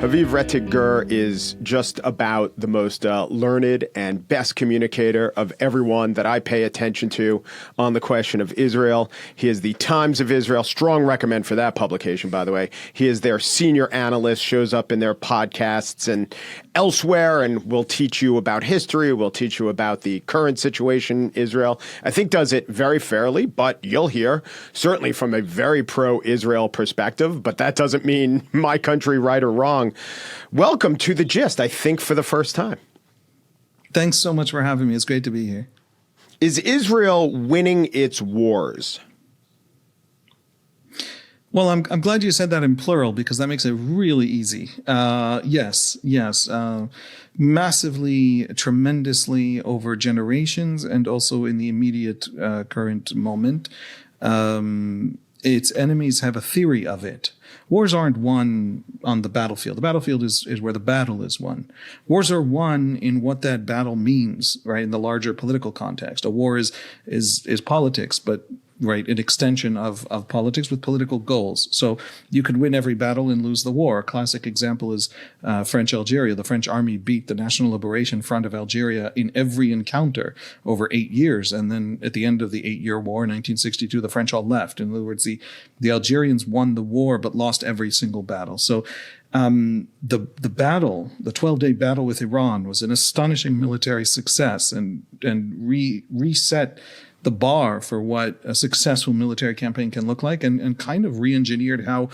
Haviv Rettig Gur is just about the most learned and best communicator of everyone that I pay attention to on the question of Israel. He is the Times of Israel. Strong recommend for that publication, by the way. He is their senior analyst, shows up in their podcasts and elsewhere, and will teach you about history, will teach you about the current situation in Israel. I think does it very fairly, but you'll hear, certainly from a very pro-Israel perspective, but that doesn't mean my country right or wrong. Welcome to The Gist, I think for the first time. Thanks so much for having me. It's great to be here. Is Israel winning its wars? Well, I'm glad you said that in plural because that makes it really easy. Yes. Massively, tremendously over generations and also in the immediate current moment. Its enemies have a theory of it. Wars aren't won on the battlefield. The battlefield is where the battle is won. Wars are won in what that battle means, right? In the larger political context. A war is politics, but right, an extension of politics with political goals. So you could win every battle and lose the war. A classic example is French Algeria. The French army beat the National Liberation Front of Algeria in every encounter over 8 years. And then at the end of the 8-year war in 1962, the French all left. In other words, the Algerians won the war but lost every single battle. So the battle, the 12-day battle with Iran was an astonishing military success and reset the bar for what a successful military campaign can look like and kind of re-engineered how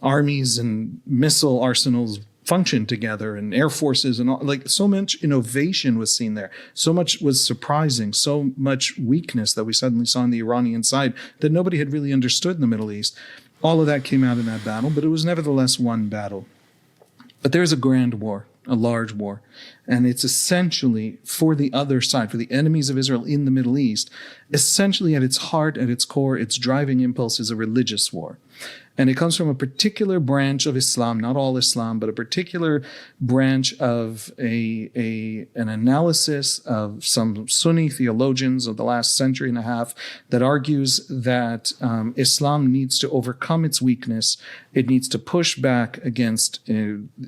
armies and missile arsenals function together and air forces and all. Like so much innovation was seen there. So much was surprising, so much weakness that we suddenly saw on the Iranian side that nobody had really understood in the Middle East. All of that came out in that battle, but it was nevertheless one battle. But there's a grand war, a large war, and it's essentially for the other side, for the enemies of Israel in the Middle East, essentially at its heart, at its core, its driving impulse is a religious war. And it comes from a particular branch of Islam, not all Islam, but a particular branch of an analysis of some Sunni theologians of the last century and a half that argues that Islam needs to overcome its weakness. It needs to push back against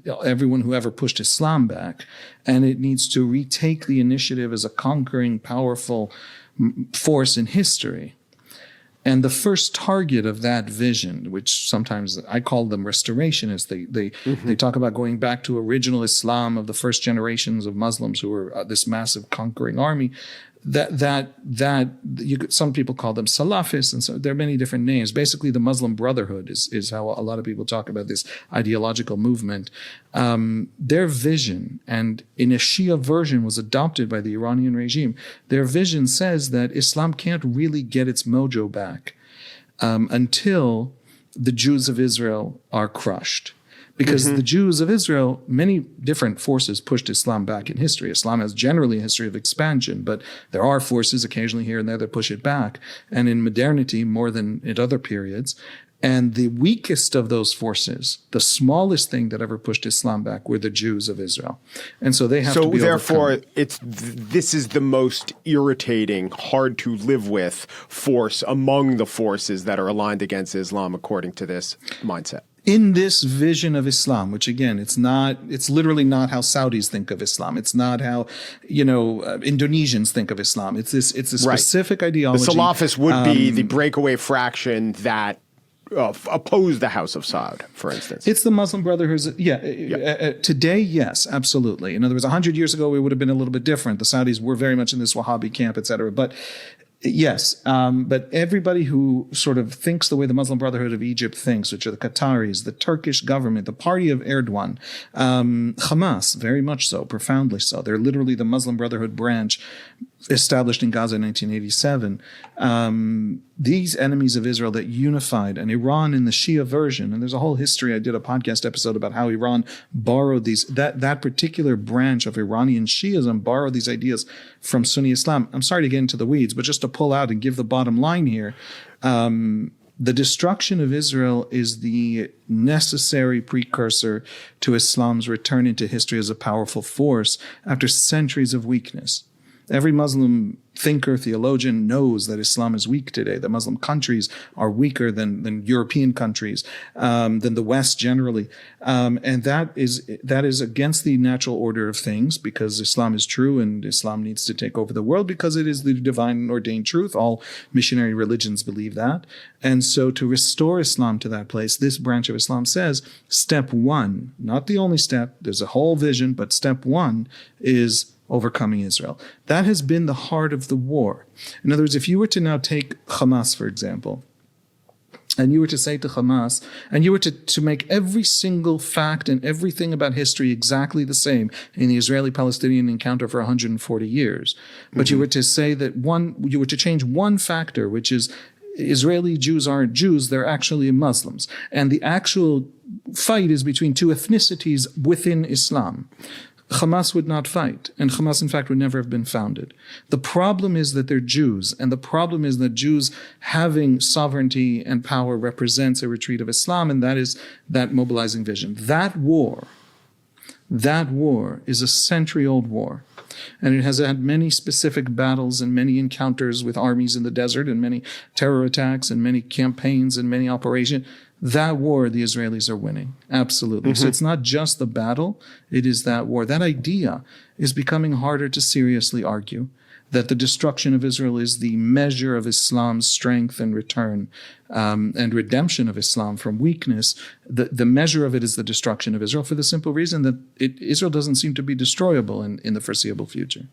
everyone who ever pushed Islam back. And it needs to retake the initiative as a conquering, powerful force in history. And the first target of that vision, which sometimes I call them restorationists, they talk about going back to original Islam of the first generations of Muslims who were this massive conquering army. Some people call them Salafists, and so there are many different names. Basically, the Muslim Brotherhood is how a lot of people talk about this ideological movement. Their vision, and in a Shia version, was adopted by the Iranian regime. Their vision says that Islam can't really get its mojo back until the Jews of Israel are crushed. Because the Jews of Israel, many different forces pushed Islam back in history. Islam has generally a history of expansion, but there are forces occasionally here and there that push it back. And in modernity, more than in other periods. And the weakest of those forces, the smallest thing that ever pushed Islam back, were the Jews of Israel. And so they have to be therefore, overcome. This is the most irritating, hard to live with force among the forces that are aligned against Islam, according to this mindset. In this vision of Islam, which again, it's literally not how Saudis think of Islam. It's not how, Indonesians think of Islam. It's a specific ideology. The Salafists would be the breakaway fraction that oppose the House of Saud, for instance. It's the Muslim Brotherhood. Today, yes, absolutely. In other words, 100 years ago, it would have been a little bit different. The Saudis were very much in this Wahhabi camp, et cetera. But yes, but everybody who sort of thinks the way the Muslim Brotherhood of Egypt thinks, which are the Qataris, the Turkish government, the party of Erdogan, Hamas, very much so, profoundly so. They're literally the Muslim Brotherhood branch established in Gaza in 1987. These enemies of Israel that unified, and Iran in the Shia version, and there's a whole history. I did a podcast episode about how Iran borrowed that particular branch of Iranian Shiism borrowed these ideas from Sunni Islam. I'm sorry to get into the weeds, but just to pull out and give the bottom line here, the destruction of Israel is the necessary precursor to Islam's return into history as a powerful force after centuries of weakness. Every Muslim thinker, theologian knows that Islam is weak today, that Muslim countries are weaker than European countries, than the West generally. And that is against the natural order of things, because Islam is true and Islam needs to take over the world because it is the divine and ordained truth. All missionary religions believe that. And so to restore Islam to that place, this branch of Islam says, step one, not the only step, there's a whole vision, but step one is overcoming Israel. That has been the heart of the war. In other words, if you were to now take Hamas, for example, and you were to say to Hamas, and you were to make every single fact and everything about history exactly the same in the Israeli-Palestinian encounter for 140 years, but you were to say that you were to change one factor, which is Israeli Jews aren't Jews, they're actually Muslims. And the actual fight is between two ethnicities within Islam. Hamas would not fight, and Hamas, in fact, would never have been founded. The problem is that they're Jews, and the problem is that Jews having sovereignty and power represents a retreat of Islam, and that is that mobilizing vision. That war is a century-old war, and it has had many specific battles and many encounters with armies in the desert and many terror attacks and many campaigns and many operations. That war, the Israelis are winning. Absolutely. So it's not just the battle, it is that war. That idea is becoming harder to seriously argue, that the destruction of Israel is the measure of Islam's strength and return and redemption of Islam from weakness. The measure of it is the destruction of Israel, for the simple reason that Israel doesn't seem to be destroyable in the foreseeable future.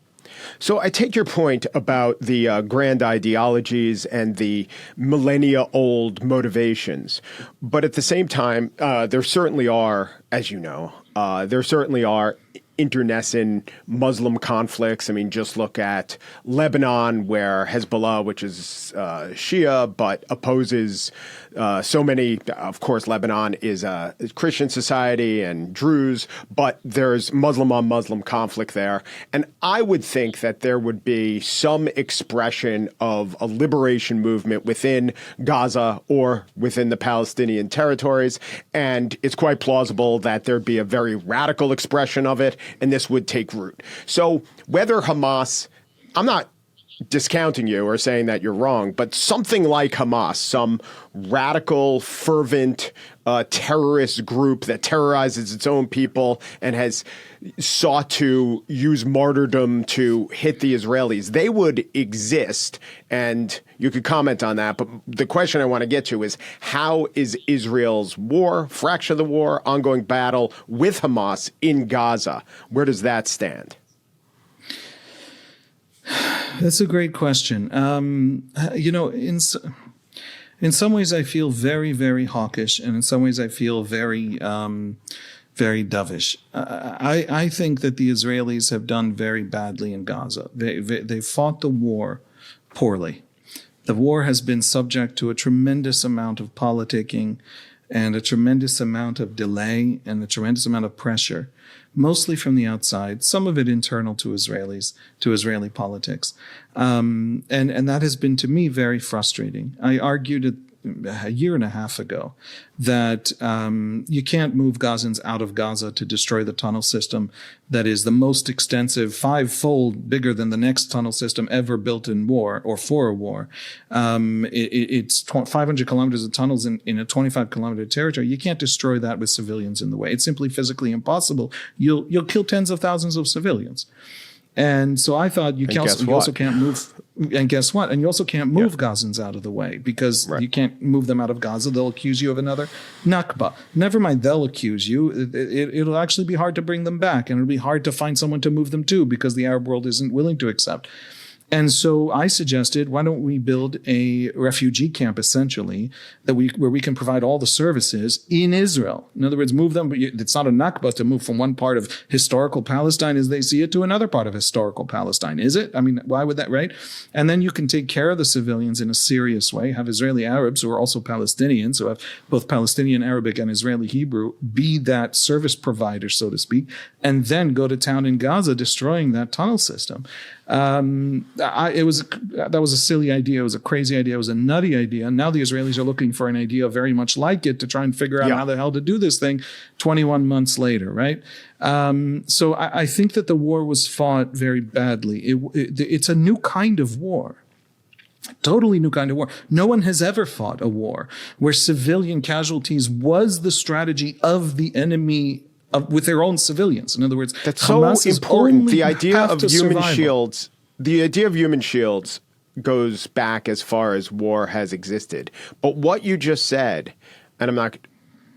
So I take your point about the grand ideologies and the millennia-old motivations. But at the same time, there certainly are, as you know, there certainly are internecine Muslim conflicts. I mean, just look at Lebanon, where Hezbollah, which is Shia, but opposes so many. Of course, Lebanon is a Christian society and Druze, but there's Muslim on Muslim conflict there. And I would think that there would be some expression of a liberation movement within Gaza or within the Palestinian territories. And it's quite plausible that there'd be a very radical expression of it, and this would take root. So whether Hamas, I'm not discounting you or saying that you're wrong, but something like Hamas, some radical, fervent terrorist group that terrorizes its own people and has sought to use martyrdom to hit the Israelis, they would exist. And you could comment on that. But the question I want to get to is, how is Israel's war, fraction of the war, ongoing battle with Hamas in Gaza, where does that stand? That's a great question. In some ways I feel very, very hawkish, and in some ways I feel very, very dovish. I think that the Israelis have done very badly in Gaza. They fought the war poorly. The war has been subject to a tremendous amount of politicking and a tremendous amount of delay and a tremendous amount of pressure, mostly from the outside, some of it internal to Israelis, to Israeli politics. And that has been, to me, very frustrating. I argued a year and a half ago that you can't move Gazans out of Gaza to destroy the tunnel system that is the most extensive, five-fold bigger than the next tunnel system ever built in war or for a war. It's 500 kilometers of tunnels in a 25-kilometer territory. You can't destroy that with civilians in the way. It's simply physically impossible. You'll kill tens of thousands of civilians. And so I thought you also can't move. And guess what? And you also can't move Gazans out of the way because you can't move them out of Gaza. They'll accuse you of another Nakba. Never mind, they'll accuse you. It'll actually be hard to bring them back, and it'll be hard to find someone to move them to because the Arab world isn't willing to accept. And so I suggested, why don't we build a refugee camp, essentially, where we can provide all the services in Israel. In other words, move them. It's not a Nakba to move from one part of historical Palestine as they see it to another part of historical Palestine, is it? I mean, why would that, right? And then you can take care of the civilians in a serious way, have Israeli Arabs who are also Palestinians, who have both Palestinian Arabic and Israeli Hebrew, be that service provider, so to speak, and then go to town in Gaza destroying that tunnel system. That was a silly idea. It was a crazy idea. It was a nutty idea. And now the Israelis are looking for an idea very much like it to try and figure out how the hell to do this thing 21 months later, right? So I think that the war was fought very badly. It's a new kind of war. Totally new kind of war. No one has ever fought a war where civilian casualties was the strategy of the enemy with their own civilians. In other words, that's Hamas so important. The idea of human survival. shields. The idea of human shields goes back as far as war has existed. But what you just said, and I'm not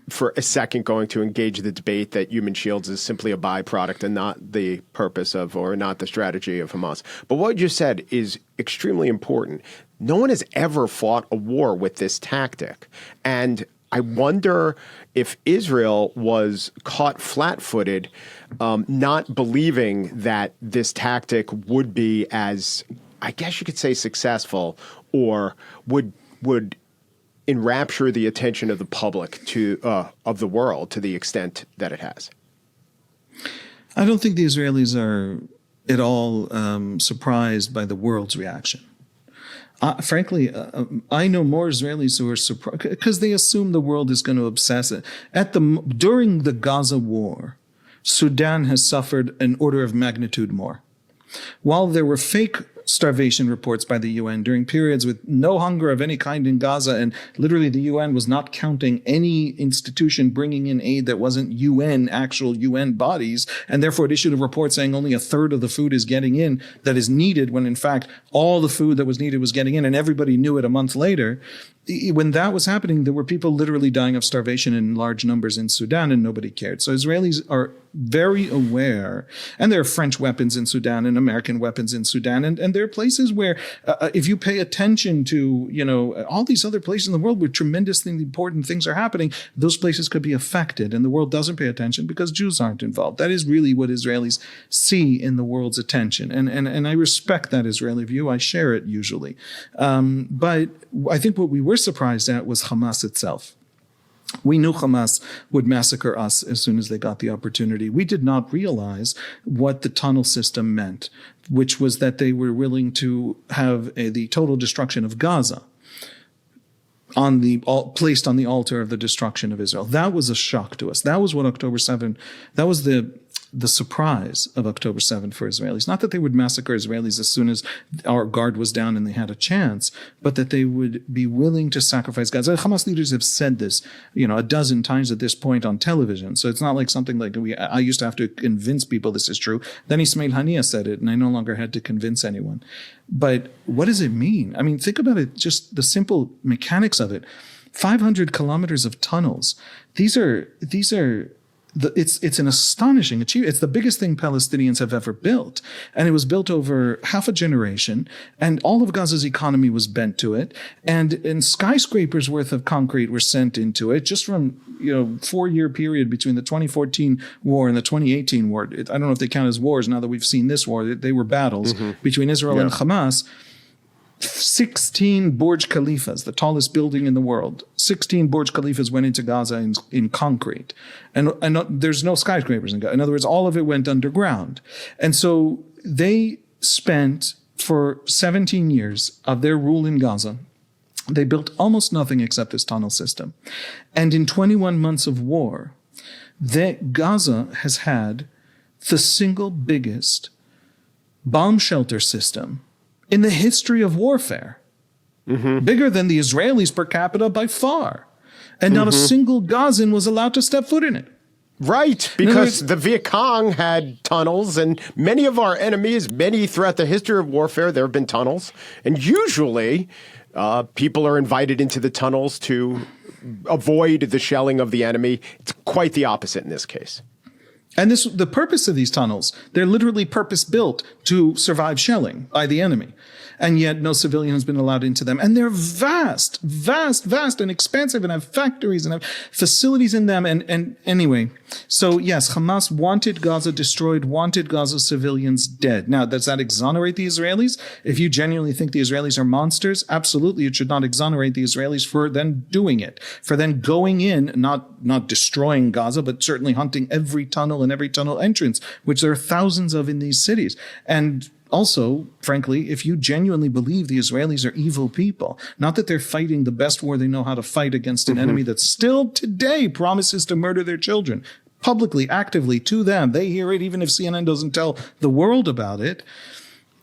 for a second going to engage the debate that human shields is simply a byproduct and not the purpose of or not the strategy of Hamas. But what you just said is extremely important. No one has ever fought a war with this tactic. And I wonder if Israel was caught flat-footed, not believing that this tactic would be as, I guess you could say, successful, or would enrapture the attention of the public of the world to the extent that it has. I don't think the Israelis are at all surprised by the world's reaction. Frankly, I know more Israelis who are surprised because they assume the world is going to obsess it. During the Gaza war, Sudan has suffered an order of magnitude more. While there were fake starvation reports by the UN during periods with no hunger of any kind in Gaza, and literally the UN was not counting any institution bringing in aid that wasn't actual UN bodies, and therefore it issued a report saying only a third of the food is getting in that is needed, when in fact all the food that was needed was getting in, and everybody knew it a month later. When that was happening, there were people literally dying of starvation in large numbers in Sudan, and nobody cared. So Israelis are very aware, and there are French weapons in Sudan and American weapons in Sudan, and there are places where, if you pay attention to, all these other places in the world where tremendously important things are happening, those places could be affected, and the world doesn't pay attention because Jews aren't involved. That is really what Israelis see in the world's attention, and I respect that Israeli view. I share it usually, but I think what we were surprised at was Hamas itself. We knew Hamas would massacre us as soon as they got the opportunity. We did not realize what the tunnel system meant, which was that they were willing to have the total destruction of Gaza placed on the altar of the destruction of Israel. That was a shock to us. That was what October 7, that was the surprise of October 7 for Israelis. Not that they would massacre Israelis as soon as our guard was down and they had a chance, but that they would be willing to sacrifice Gaza. Hamas leaders have said this, a dozen times at this point on television. So it's not like something like I used to have to convince people this is true. Then Ismail Haniyeh said it, and I no longer had to convince anyone. But what does it mean? I mean, think about it, just the simple mechanics of it. 500 kilometers of tunnels. It's an astonishing achievement. It's the biggest thing Palestinians have ever built. And it was built over half a generation. And all of Gaza's economy was bent to it. And skyscrapers worth of concrete were sent into it just from, 4-year period between the 2014 war and the 2018 war. I don't know if they count as wars now that we've seen this war. They were battles between Israel and Hamas. 16 Burj Khalifas, the tallest building in the world. 16 Burj Khalifas went into Gaza in concrete. And there's no skyscrapers in Gaza. In other words, all of it went underground. And so they spent, for 17 years of their rule in Gaza, they built almost nothing except this tunnel system. And in 21 months of war, Gaza has had the single biggest bomb shelter system in the history of warfare, bigger than the Israelis per capita by far. And not a single Gazan was allowed to step foot in it. Right, because the Viet Cong had tunnels, and many of our enemies, throughout the history of warfare, there have been tunnels. And usually people are invited into the tunnels to avoid the shelling of the enemy. It's quite the opposite in this case. And the purpose of these tunnels, they're literally purpose-built to survive shelling by the enemy. And yet no civilian has been allowed into them. And they're vast, vast, vast and expansive and have factories and have facilities in them. And anyway, so yes, Hamas wanted Gaza destroyed, wanted Gaza civilians dead. Now, does that exonerate the Israelis? If you genuinely think the Israelis are monsters, absolutely it should not exonerate the Israelis for then doing it, for then going in, not destroying Gaza, but certainly hunting every tunnel and every tunnel entrance, which there are thousands of in these cities. And also, frankly, if you genuinely believe the Israelis are evil people, not that they're fighting the best war they know how to fight against an enemy that still today promises to murder their children, publicly, actively, to them. They hear it even if CNN doesn't tell the world about it.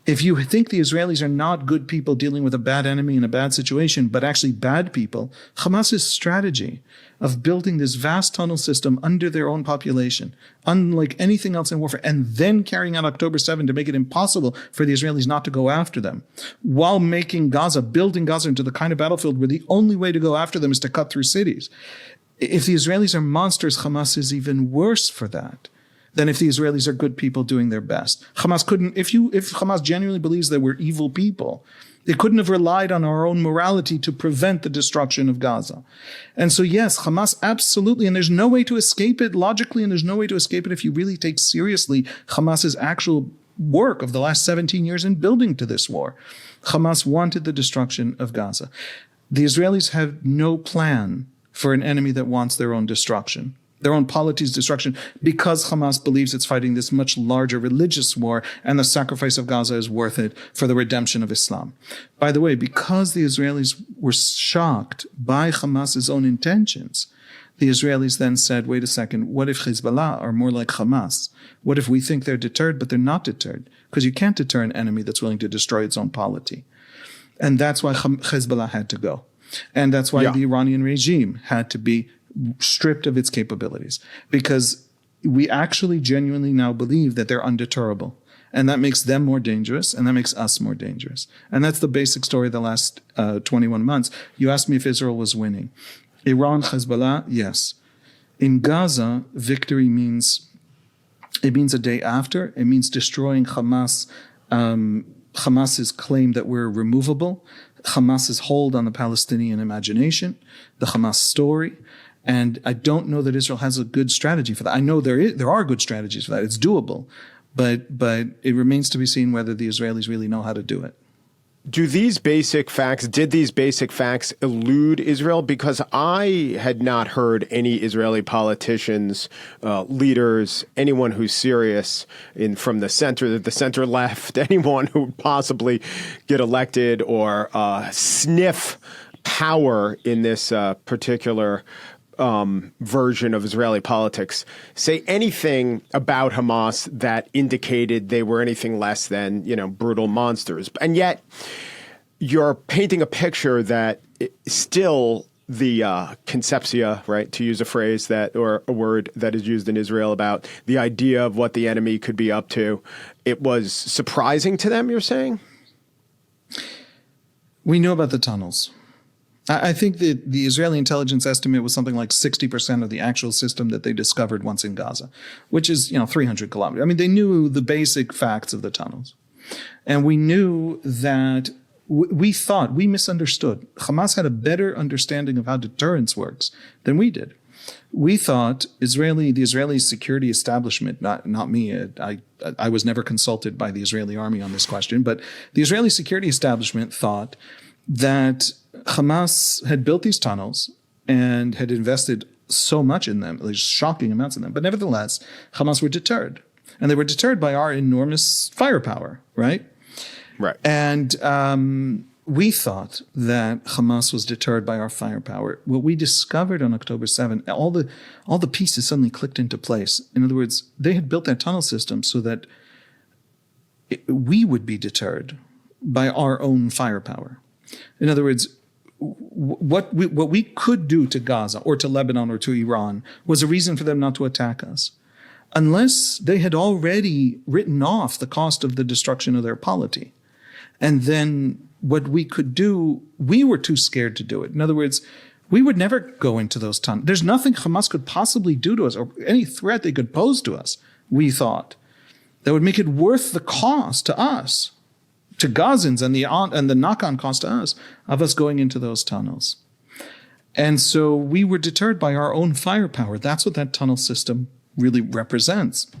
If you think the Israelis are not good people dealing with a bad enemy in a bad situation, but actually bad people, Hamas's strategy of building this vast tunnel system under their own population, unlike anything else in warfare, and then carrying out October 7 to make it impossible for the Israelis not to go after them, while making Gaza, building Gaza into the kind of battlefield where the only way to go after them is to cut through cities. If the Israelis are monsters, Hamas is even worse for that than if the Israelis are good people doing their best. Hamas couldn't, if Hamas genuinely believes that we're evil people, they couldn't have relied on our own morality to prevent the destruction of Gaza. And so yes, Hamas absolutely, and there's no way to escape it logically, and there's no way to escape it if you really take seriously Hamas's actual work of the last 17 years in building to this war. Hamas wanted the destruction of Gaza. The Israelis have no plan for an enemy that wants their own destruction, their own polity's destruction, because Hamas believes it's fighting this much larger religious war and the sacrifice of Gaza is worth it for the redemption of Islam. By the way, because the Israelis were shocked by Hamas's own intentions, the Israelis then said, wait a second, what if Hezbollah are more like Hamas? What if we think they're deterred, but they're not deterred? Because you can't deter an enemy that's willing to destroy its own polity. And that's why Hezbollah had to go. And that's why the Iranian regime had to be stripped of its capabilities, because we actually genuinely now believe that they're undeterrable. And that makes them more dangerous, and that makes us more dangerous. And that's the basic story of the last 21 months. You asked me if Israel was winning. Iran, Hezbollah, yes. In Gaza, victory means a day after. It means destroying Hamas, Hamas's claim that we're removable, Hamas's hold on the Palestinian imagination, the Hamas story. And I don't know that Israel has a good strategy for that. I know there are good strategies for that. It's doable, but it remains to be seen whether the Israelis really know how to do it. Did these basic facts elude Israel? Because I had not heard any Israeli politicians, leaders, anyone who's serious from the center left, anyone who would possibly get elected or sniff power in this particular version of Israeli politics, say anything about Hamas that indicated they were anything less than, brutal monsters. And yet you're painting a picture that still the concepcia, right, to use a phrase or a word that is used in Israel about the idea of what the enemy could be up to, it was surprising to them, you're saying? We know about the tunnels. I think that the Israeli intelligence estimate was something like 60% of the actual system that they discovered once in Gaza, which is, 300 kilometers. I mean, they knew the basic facts of the tunnels. And we knew that we misunderstood. Hamas had a better understanding of how deterrence works than we did. We thought the Israeli security establishment, not me, I was never consulted by the Israeli army on this question, but the Israeli security establishment thought that Hamas had built these tunnels and had invested so much in them, like shocking amounts in them. But nevertheless, Hamas were deterred. And they were deterred by our enormous firepower, right? Right. And we thought that Hamas was deterred by our firepower. What we discovered on October 7, all the pieces suddenly clicked into place. In other words, they had built that tunnel system so that we would be deterred by our own firepower. In other words, what we could do to Gaza or to Lebanon or to Iran was a reason for them not to attack us, unless they had already written off the cost of the destruction of their polity. And then what we could do, we were too scared to do it. In other words, we would never go into those tunnels. There's nothing Hamas could possibly do to us or any threat they could pose to us, we thought, that would make it worth the cost to us, to Gazans, and the knock-on cost to us of us going into those tunnels. And so we were deterred by our own firepower. That's what that tunnel system really represents.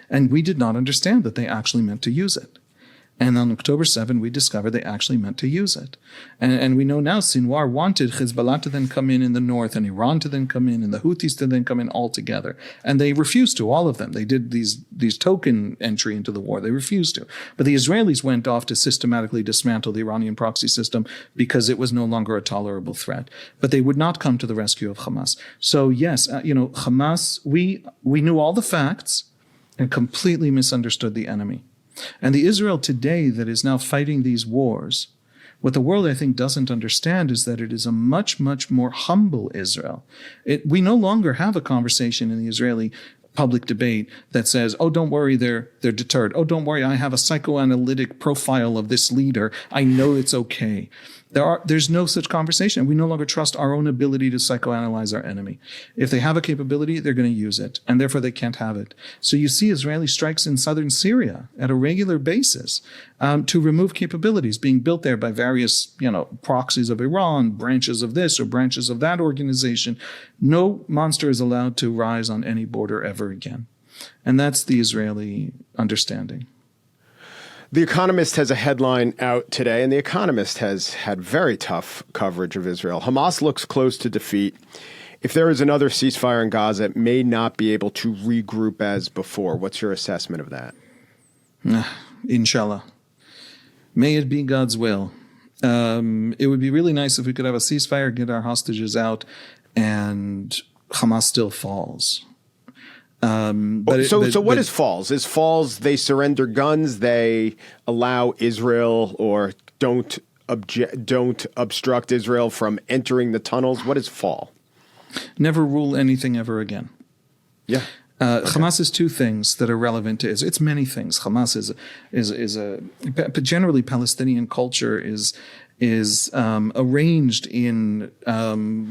And we did not understand that they actually meant to use it. And on October 7, we discovered they actually meant to use it. And we know now Sinwar wanted Hezbollah to then come in the north, and Iran to then come in, and the Houthis to then come in all together. And they refused to, all of them. They did these token entry into the war. They refused to. But the Israelis went off to systematically dismantle the Iranian proxy system because it was no longer a tolerable threat. But they would not come to the rescue of Hamas. So yes, Hamas, we knew all the facts and completely misunderstood the enemy. And the Israel today that is now fighting these wars, what the world, I think, doesn't understand is that it is a much, much more humble Israel. We no longer have a conversation in the Israeli public debate that says, oh, don't worry, they're deterred. Oh, don't worry, I have a psychoanalytic profile of this leader. I know it's okay. There's no such conversation. We no longer trust our own ability to psychoanalyze our enemy. If they have a capability, they're going to use it, and therefore they can't have it. So you see Israeli strikes in southern Syria at a regular basis to remove capabilities being built there by various, proxies of Iran, branches of this or branches of that organization. No monster is allowed to rise on any border ever again. And that's the Israeli understanding. The Economist has a headline out today, and The Economist has had very tough coverage of Israel. Hamas looks close to defeat. If there is another ceasefire in Gaza, it may not be able to regroup as before. What's your assessment of that? Inshallah. May it be God's will. It would be really nice if we could have a ceasefire, get our hostages out, and Hamas still falls. So what is falls? Is falls they surrender guns, they allow Israel or don't obstruct Israel from entering the tunnels? What is fall? Never rule anything ever again. Yeah. Hamas is two things that are relevant to Israel. It's many things. Hamas but generally Palestinian culture is arranged in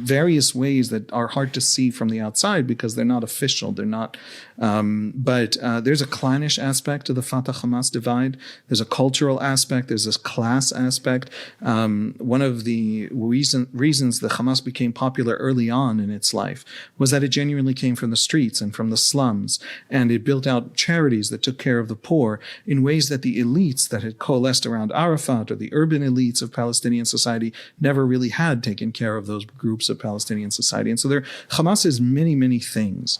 various ways that are hard to see from the outside because they're not official. They're not. But there's a clannish aspect to the Fatah-Hamas divide. There's a cultural aspect. There's this class aspect. One of the reasons that Hamas became popular early on in its life was that it genuinely came from the streets and from the slums, and it built out charities that took care of the poor in ways that the elites that had coalesced around Arafat or the urban elites of Palestinian society never really had taken care of those groups of Palestinian society. And so Hamas is many, many things.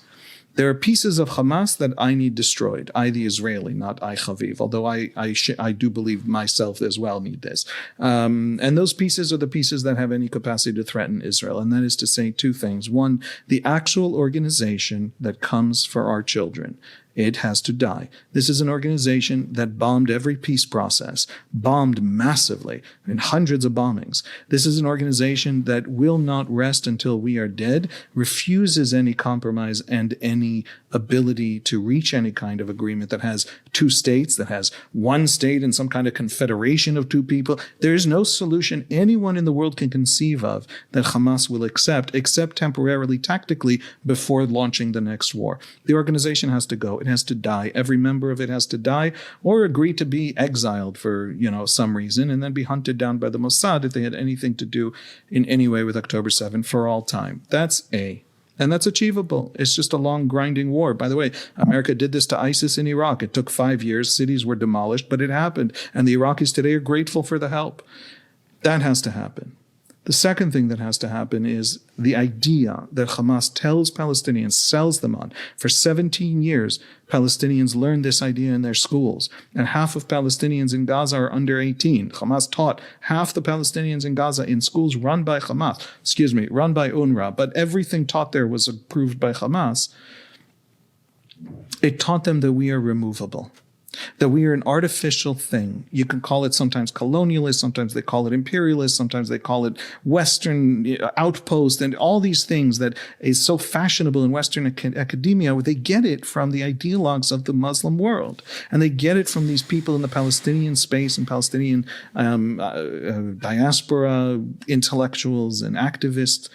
There are pieces of Hamas that I need destroyed. I, the Israeli, not I, Haviv, although I do believe myself as well need this. And those pieces are the pieces that have any capacity to threaten Israel. And that is to say two things. One, the actual organization that comes for our children. It has to die. This is an organization that bombed every peace process, bombed massively in hundreds of bombings. This is an organization that will not rest until we are dead, refuses any compromise and any ability to reach any kind of agreement that has two states, that has one state and some kind of confederation of two people. There is no solution anyone in the world can conceive of that Hamas will accept, except temporarily, tactically, before launching the next war. The organization has to go. It has to die. Every member of it has to die or agree to be exiled for, some reason and then be hunted down by the Mossad if they had anything to do in any way with October 7 for all time. That's A. And that's achievable. It's just a long, grinding war. By the way, America did this to ISIS in Iraq. It took 5 years. Cities were demolished, but it happened. And the Iraqis today are grateful for the help. That has to happen. The second thing that has to happen is the idea that Hamas tells Palestinians, sells them on. For 17 years, Palestinians learned this idea in their schools, and half of Palestinians in Gaza are under 18. Hamas taught half the Palestinians in Gaza in schools run by UNRWA, but everything taught there was approved by Hamas. It taught them that we are removable. That we are an artificial thing. You can call it sometimes colonialist, sometimes they call it imperialist, sometimes they call it Western outpost, and all these things that is so fashionable in Western academia, where they get it from the ideologues of the Muslim world. And they get it from these people in the Palestinian space and Palestinian diaspora, intellectuals and activists.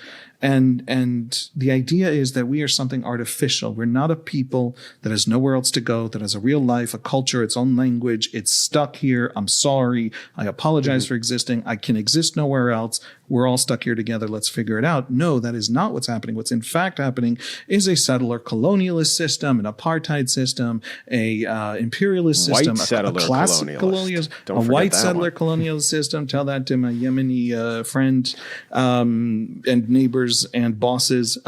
And the idea is that we are something artificial. We're not a people that has nowhere else to go, that has a real life, a culture, its own language. It's stuck here. I'm sorry. I apologize for existing. I can exist nowhere else. we're all stuck here together, let's figure it out. No, that is not what's happening. What's in fact happening is a settler colonialist system, an apartheid system, a imperialist system, a classic colonialist, a white settler colonialist system. Tell that to my Yemeni friend and neighbors and bosses.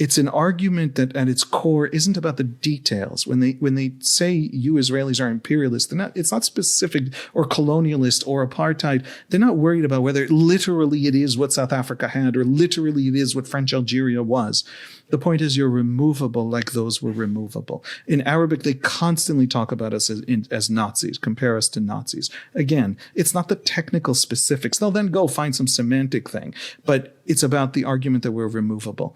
It's an argument that at its core isn't about the details. When they say you Israelis are imperialists, it's not specific or colonialist or apartheid. They're not worried about whether literally it is what South Africa had or literally it is what French Algeria was. The point is you're removable like those were removable. In Arabic, they constantly talk about us as Nazis, compare us to Nazis. Again, it's not the technical specifics. They'll then go find some semantic thing, but it's about the argument that we're removable.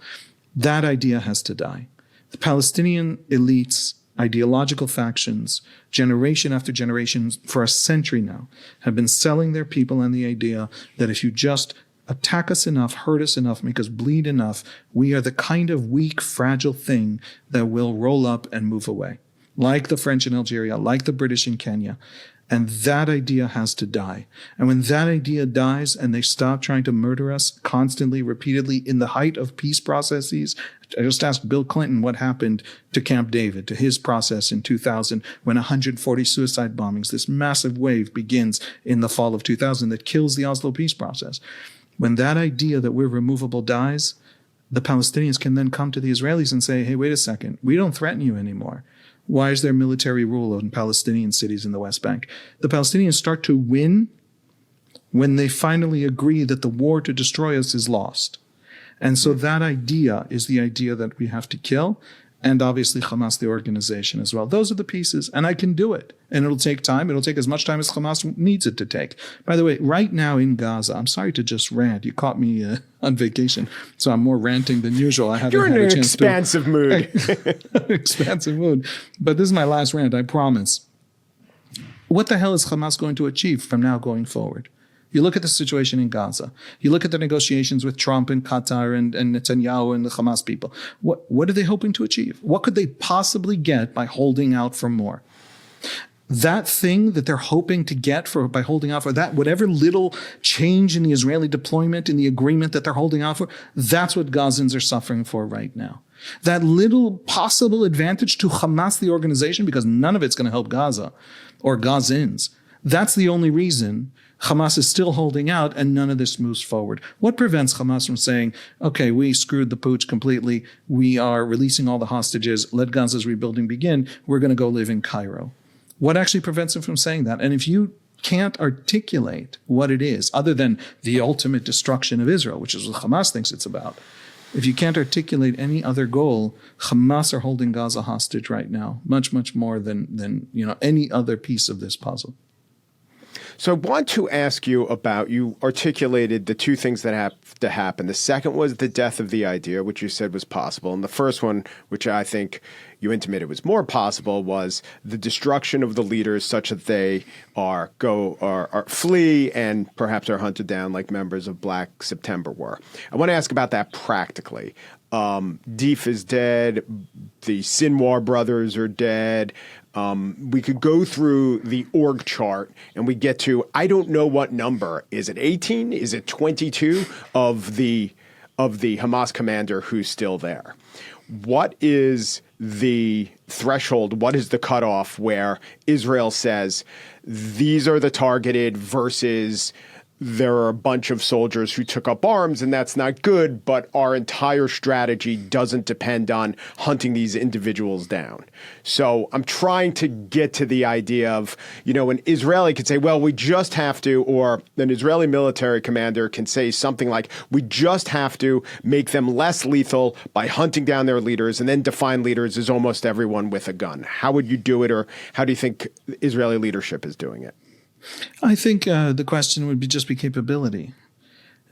That idea has to die. The Palestinian elites, ideological factions, generation after generation, for a century now, have been selling their people on the idea that if you just attack us enough, hurt us enough, make us bleed enough, we are the kind of weak, fragile thing that will roll up and move away. Like the French in Algeria, like the British in Kenya. And that idea has to die. And when that idea dies and they stop trying to murder us constantly, repeatedly, in the height of peace processes, I just asked Bill Clinton what happened to Camp David, to his process in 2000, when 140 suicide bombings, this massive wave begins in the fall of 2000 that kills the Oslo peace process. When that idea that we're removable dies, the Palestinians can then come to the Israelis and say, hey, wait a second, we don't threaten you anymore. Why is there military rule in Palestinian cities in the West Bank? The Palestinians start to win when they finally agree that the war to destroy us is lost. And so that idea is the idea that we have to kill, and obviously Hamas, the organization, as well. Those are the pieces, and I can do it. And it'll take time. It'll take as much time as Hamas needs it to take. By the way, right now in Gaza, I'm sorry to just rant. You caught me on vacation, so I'm more ranting than usual. I haven't had a chance expansive mood. Expansive mood. But this is my last rant, I promise. What the hell is Hamas going to achieve from now going forward? You look at the situation in Gaza. You look at the negotiations with Trump and Qatar and Netanyahu and the Hamas people. What are they hoping to achieve? What could they possibly get by holding out for more? That thing that they're hoping to get by holding out for that, whatever little change in the Israeli deployment, in the agreement that they're holding out for, that's what Gazans are suffering for right now. That little possible advantage to Hamas, the organization, because none of it's going to help Gaza or Gazans. That's the only reason Hamas is still holding out and none of this moves forward. What prevents Hamas from saying, okay, we screwed the pooch completely. We are releasing all the hostages. Let Gaza's rebuilding begin. We're going to go live in Cairo. What actually prevents them from saying that? And if you can't articulate what it is, other than the ultimate destruction of Israel, which is what Hamas thinks it's about, if you can't articulate any other goal, Hamas are holding Gaza hostage right now, much, much more than any other piece of this puzzle. So I want to ask you about, you articulated the two things that have to happen. The second was the death of the idea, which you said was possible. And the first one, which I think you intimated was more possible, was the destruction of the leaders such that they are flee and perhaps are hunted down like members of Black September were. I want to ask about that practically. Deif is dead. The Sinwar brothers are dead. We could go through the org chart and we get to, I don't know what number. Is it 18? Is it 22 of the Hamas commander who's still there? What is the threshold? What is the cutoff where Israel says these are the targeted versus there are a bunch of soldiers who took up arms and that's not good, but our entire strategy doesn't depend on hunting these individuals down. So I'm trying to get to the idea of, an Israeli could say, well, we just have to, or an Israeli military commander can say something like, we just have to make them less lethal by hunting down their leaders, and then define leaders as almost everyone with a gun. How would you do it, or how do you think Israeli leadership is doing it? I think the question would be capability.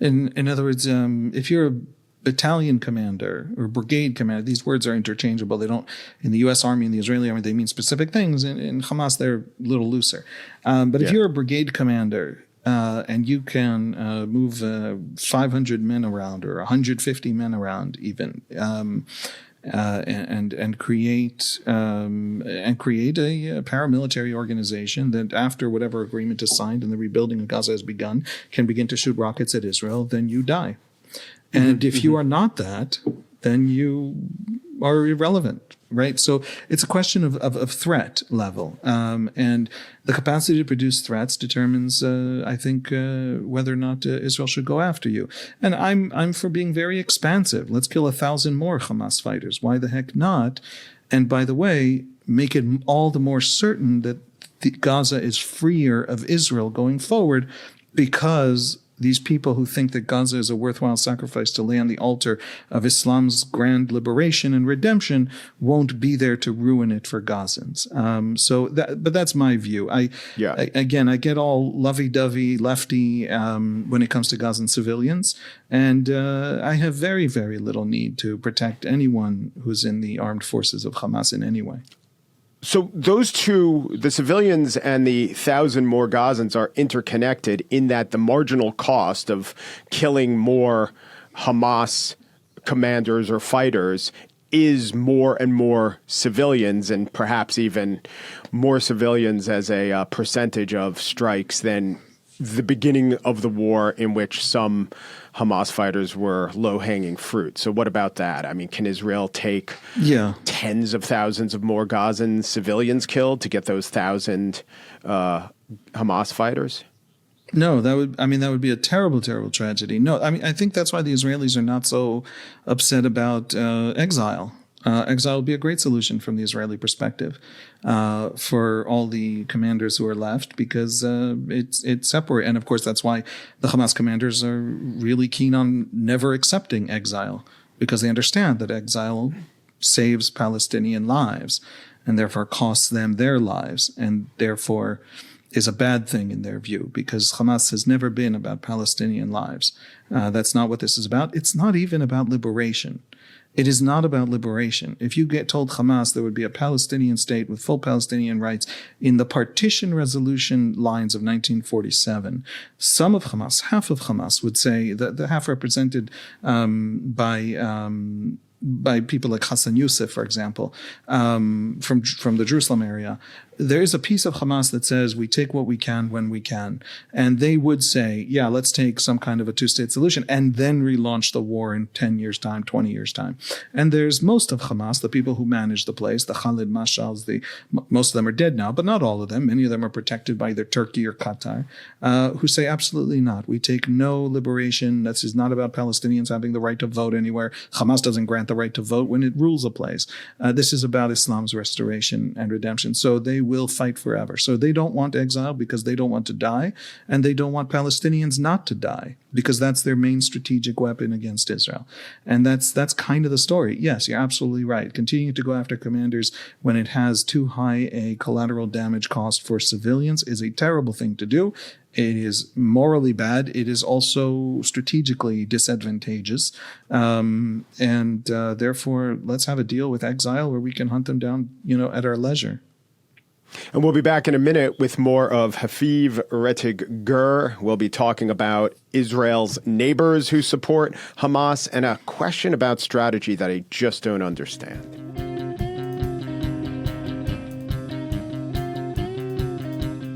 In other words, if you're a battalion commander or brigade commander, these words are interchangeable. They don't, in the U.S. Army and the Israeli Army, they mean specific things. In Hamas, they're a little looser. But if you're a brigade commander and you can move 500 men around or 150 men around even, and create a paramilitary organization that, after whatever agreement is signed and the rebuilding of Gaza has begun, can begin to shoot rockets at Israel, then you die. And if you are not that, then you are irrelevant, right? So it's a question of threat level. And the capacity to produce threats determines, I think, whether or not Israel should go after you. And I'm for being very expansive. Let's kill 1,000 more Hamas fighters. Why the heck not? And by the way, make it all the more certain that Gaza is freer of Israel going forward, because these people who think that Gaza is a worthwhile sacrifice to lay on the altar of Islam's grand liberation and redemption won't be there to ruin it for Gazans. But that's my view. I get all lovey-dovey, lefty when it comes to Gazan civilians, and I have very, very little need to protect anyone who's in the armed forces of Hamas in any way. So those two, the civilians and the 1,000 more Gazans, are interconnected in that the marginal cost of killing more Hamas commanders or fighters is more and more civilians, and perhaps even more civilians as a percentage of strikes than the beginning of the war, in which some Hamas fighters were low-hanging fruit. So what about that? I mean, can Israel take tens of thousands of more Gazan civilians killed to get those 1,000 Hamas fighters? No, that would be a terrible, terrible tragedy. No, I mean, I think that's why the Israelis are not so upset about exile. Exile would be a great solution from the Israeli perspective for all the commanders who are left, because it's separate. And of course, that's why the Hamas commanders are really keen on never accepting exile, because they understand that exile saves Palestinian lives and therefore costs them their lives, and therefore is a bad thing in their view, because Hamas has never been about Palestinian lives. That's not what this is about. It's not even about liberation. It is not about liberation. If you get told Hamas there would be a Palestinian state with full Palestinian rights in the partition resolution lines of 1947, some of Hamas, half of Hamas, would say that the half represented by people like Hassan Youssef, for example, from the Jerusalem area, there is a piece of Hamas that says we take what we can when we can. And they would say, yeah, let's take some kind of a two-state solution and then relaunch the war in 10 years' time, 20 years' time. And there's most of Hamas, the people who manage the place, the Khalid Mashals, most of them are dead now, but not all of them. Many of them are protected by either Turkey or Qatar, who say absolutely not. We take no liberation. This is not about Palestinians having the right to vote anywhere. Hamas doesn't grant the right to vote when it rules a place. This is about Islam's restoration and redemption. So they will fight forever. So they don't want exile because they don't want to die, and they don't want Palestinians not to die, because that's their main strategic weapon against Israel. And that's kind of the story. Yes, you're absolutely right. Continuing to go after commanders when it has too high a collateral damage cost for civilians is a terrible thing to do. It is morally bad. It is also strategically disadvantageous. Therefore, let's have a deal with exile where we can hunt them down, at our leisure. And we'll be back in a minute with more of Haviv Rettig Gur. We'll be talking about Israel's neighbors who support Hamas and a question about strategy that I just don't understand.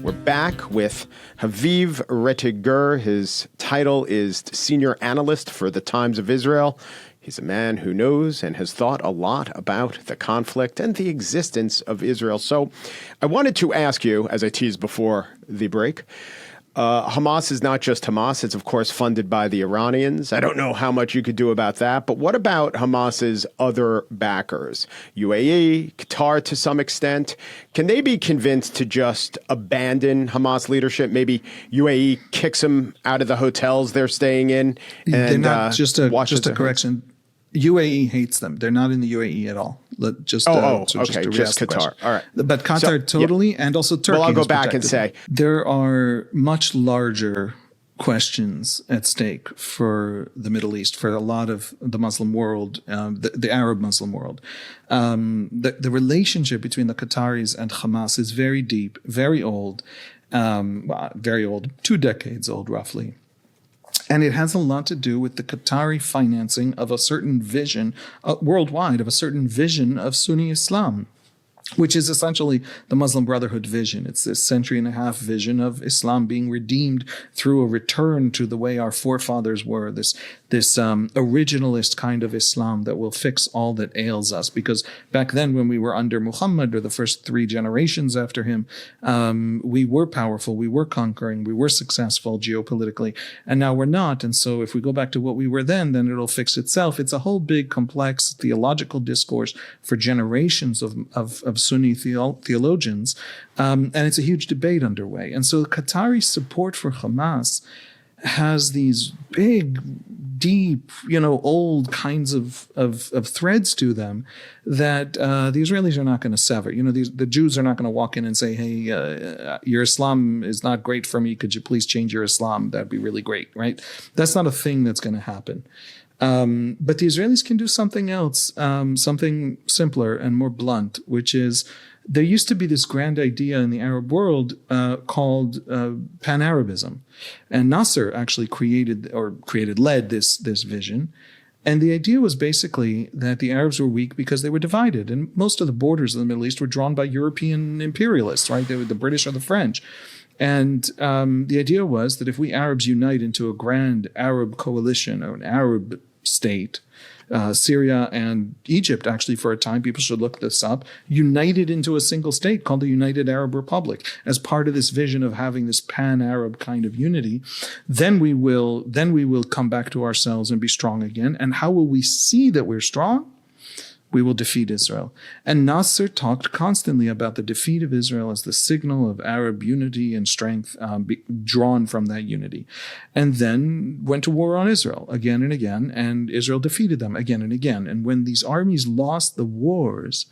We're back with Haviv Rettig Gur. His title is Senior Analyst for the Times of Israel. He's a man who knows and has thought a lot about the conflict and the existence of Israel. So I wanted to ask you, as I teased before the break, Hamas is not just Hamas. It's, of course, funded by the Iranians. I don't know how much you could do about that. But what about Hamas's other backers? UAE, Qatar to some extent. Can they be convinced to just abandon Hamas leadership? Maybe UAE kicks them out of the hotels they're staying in? And, they're not, just a correction. UAE hates them. They're not in the UAE at all. Just Qatar. All right. But Qatar totally, and also Turkey. Well, I'll go back and say there are much larger questions at stake for the Middle East, for a lot of the Muslim world, the Arab Muslim world. The relationship between the Qataris and Hamas is very deep, very old, 2 decades old, roughly. And it has a lot to do with the Qatari financing of a certain vision worldwide, of a certain vision of Sunni Islam, which is essentially the Muslim Brotherhood vision. It's this century-and-a-half vision of Islam being redeemed through a return to the way our forefathers were, this originalist kind of Islam that will fix all that ails us. Because back then, when we were under Muhammad, or the first 3 generations after him, we were powerful, we were conquering, we were successful geopolitically, and now we're not. And so if we go back to what we were then it'll fix itself. It's a whole big, complex theological discourse for generations of Sunni theologians, and it's a huge debate underway. And so Qatari support for Hamas has these big, deep, old kinds of threads to them that the Israelis are not going to sever. The Jews are not going to walk in and say, hey, your Islam is not great for me. Could you please change your Islam? That'd be really great, right? That's not a thing that's going to happen. But the Israelis can do something else, something simpler and more blunt, which is there used to be this grand idea in the Arab world called Pan-Arabism. And Nasser actually led this vision. And the idea was basically that the Arabs were weak because they were divided. And most of the borders of the Middle East were drawn by European imperialists, right? They were the British or the French. And the idea was that if we Arabs unite into a grand Arab coalition or an Arab state, Syria and Egypt, actually, for a time, people should look this up, united into a single state called the United Arab Republic as part of this vision of having this pan-Arab kind of unity, then we will come back to ourselves and be strong again. And how will we see that we're strong? We will defeat Israel. And Nasser talked constantly about the defeat of Israel as the signal of Arab unity and strength drawn from that unity. And then went to war on Israel again and again, and Israel defeated them again and again. And when these armies lost the wars,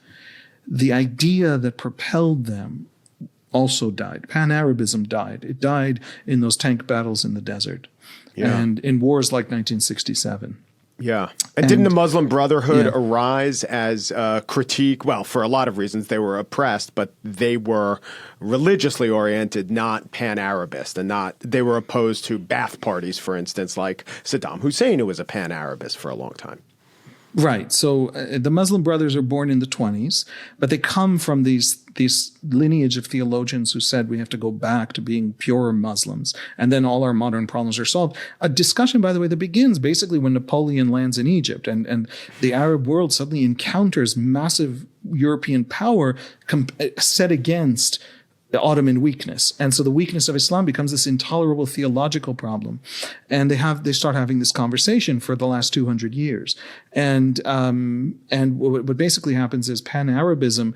the idea that propelled them also died. Pan-Arabism died. It died in those tank battles in the desert and in wars like 1967. Yeah. And didn't the Muslim Brotherhood arise as a critique? Well, for a lot of reasons, they were oppressed, but they were religiously oriented, not pan-Arabist, and they were opposed to Ba'ath parties, for instance, like Saddam Hussein, who was a pan-Arabist for a long time. Right. So the Muslim Brothers are born in the 1920s, but they come from these lineage of theologians who said we have to go back to being pure Muslims, and then all our modern problems are solved. A discussion, by the way, that begins basically when Napoleon lands in Egypt, and the Arab world suddenly encounters massive European power set against the Ottoman weakness. And so the weakness of Islam becomes this intolerable theological problem. And they start having this conversation for the last 200 years. And what basically happens is Pan-Arabism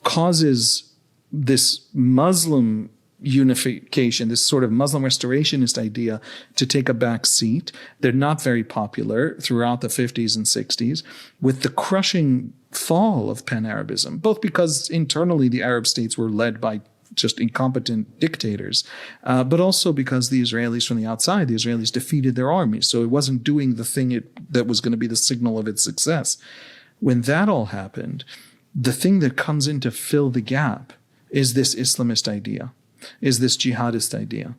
causes this Muslim unification, this sort of Muslim restorationist idea to take a back seat. They're not very popular throughout the 50s and 60s, with the crushing fall of Pan-Arabism, both because internally the Arab states were led by just incompetent dictators, but also because the Israelis from the outside, the Israelis defeated their armies. So it wasn't doing the thing that was going to be the signal of its success. When that all happened, the thing that comes in to fill the gap is this Islamist idea, is this jihadist idea.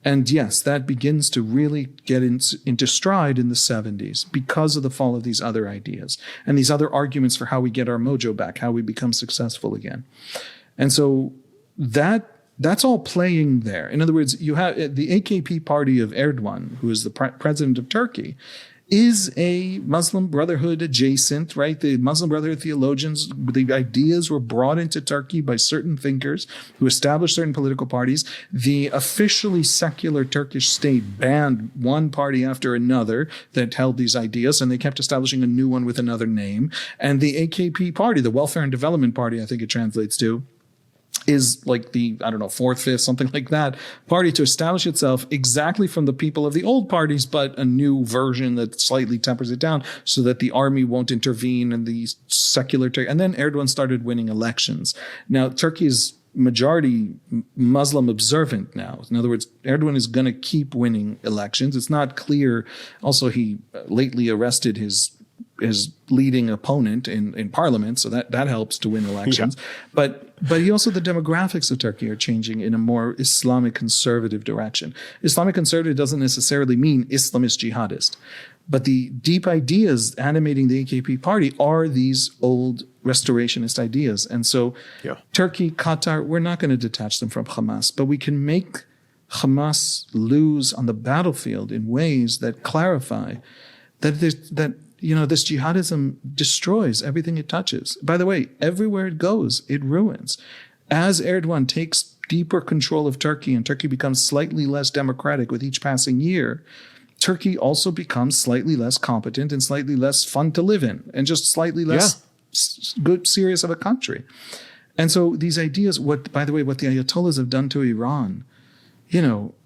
And yes, that begins to really get into stride in the 70s because of the fall of these other ideas and these other arguments for how we get our mojo back, how we become successful again. And so that's all playing there. In other words, you have the AKP party of Erdogan, who is the president of Turkey, is a Muslim Brotherhood adjacent, right? The Muslim Brotherhood theologians, the ideas were brought into Turkey by certain thinkers who established certain political parties. The officially secular Turkish state banned one party after another that held these ideas, and they kept establishing a new one with another name. And the AKP party, the Welfare and Development Party, I think it translates to, is like the, fourth, fifth, something like that, party to establish itself exactly from the people of the old parties, but a new version that slightly tempers it down so that the army won't intervene and the secular Turkey. And then Erdogan started winning elections. Now, Turkey is majority Muslim observant now. In other words, Erdogan is going to keep winning elections. It's not clear. Also, he lately arrested his leading opponent in parliament, so that helps to win elections. Yeah. But also the demographics of Turkey are changing in a more Islamic conservative direction. Islamic conservative doesn't necessarily mean Islamist jihadist, but the deep ideas animating the AKP party are these old restorationist ideas. And so Turkey, Qatar, we're not going to detach them from Hamas, but we can make Hamas lose on the battlefield in ways that clarify that this jihadism destroys everything it touches. By the way, everywhere it goes, it ruins. As Erdogan takes deeper control of Turkey and Turkey becomes slightly less democratic with each passing year, Turkey also becomes slightly less competent and slightly less fun to live in and just slightly less good, serious of a country. And so these ideas, by the way, what the Ayatollahs have done to Iran,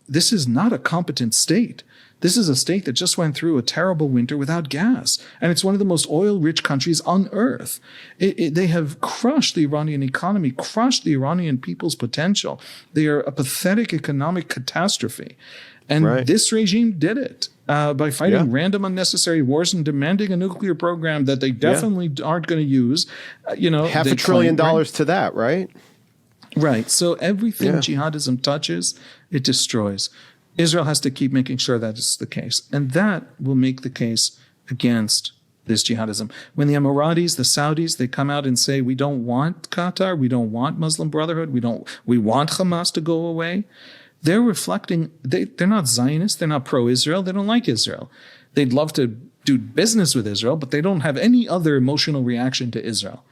this is not a competent state. This is a state that just went through a terrible winter without gas. And it's one of the most oil-rich countries on earth. They have crushed the Iranian economy, crushed the Iranian people's potential. They are a pathetic economic catastrophe. And this regime did it by fighting random unnecessary wars and demanding a nuclear program that they definitely aren't going to use. $500 billion to that, right? Right. So everything jihadism touches, it destroys. Israel has to keep making sure that is the case. And that will make the case against this jihadism. When the Emiratis, the Saudis, they come out and say, we don't want Qatar, we don't want Muslim Brotherhood, we want Hamas to go away. They're reflecting, they're not Zionists, they're not pro-Israel, they don't like Israel. They'd love to do business with Israel, but they don't have any other emotional reaction to Israel.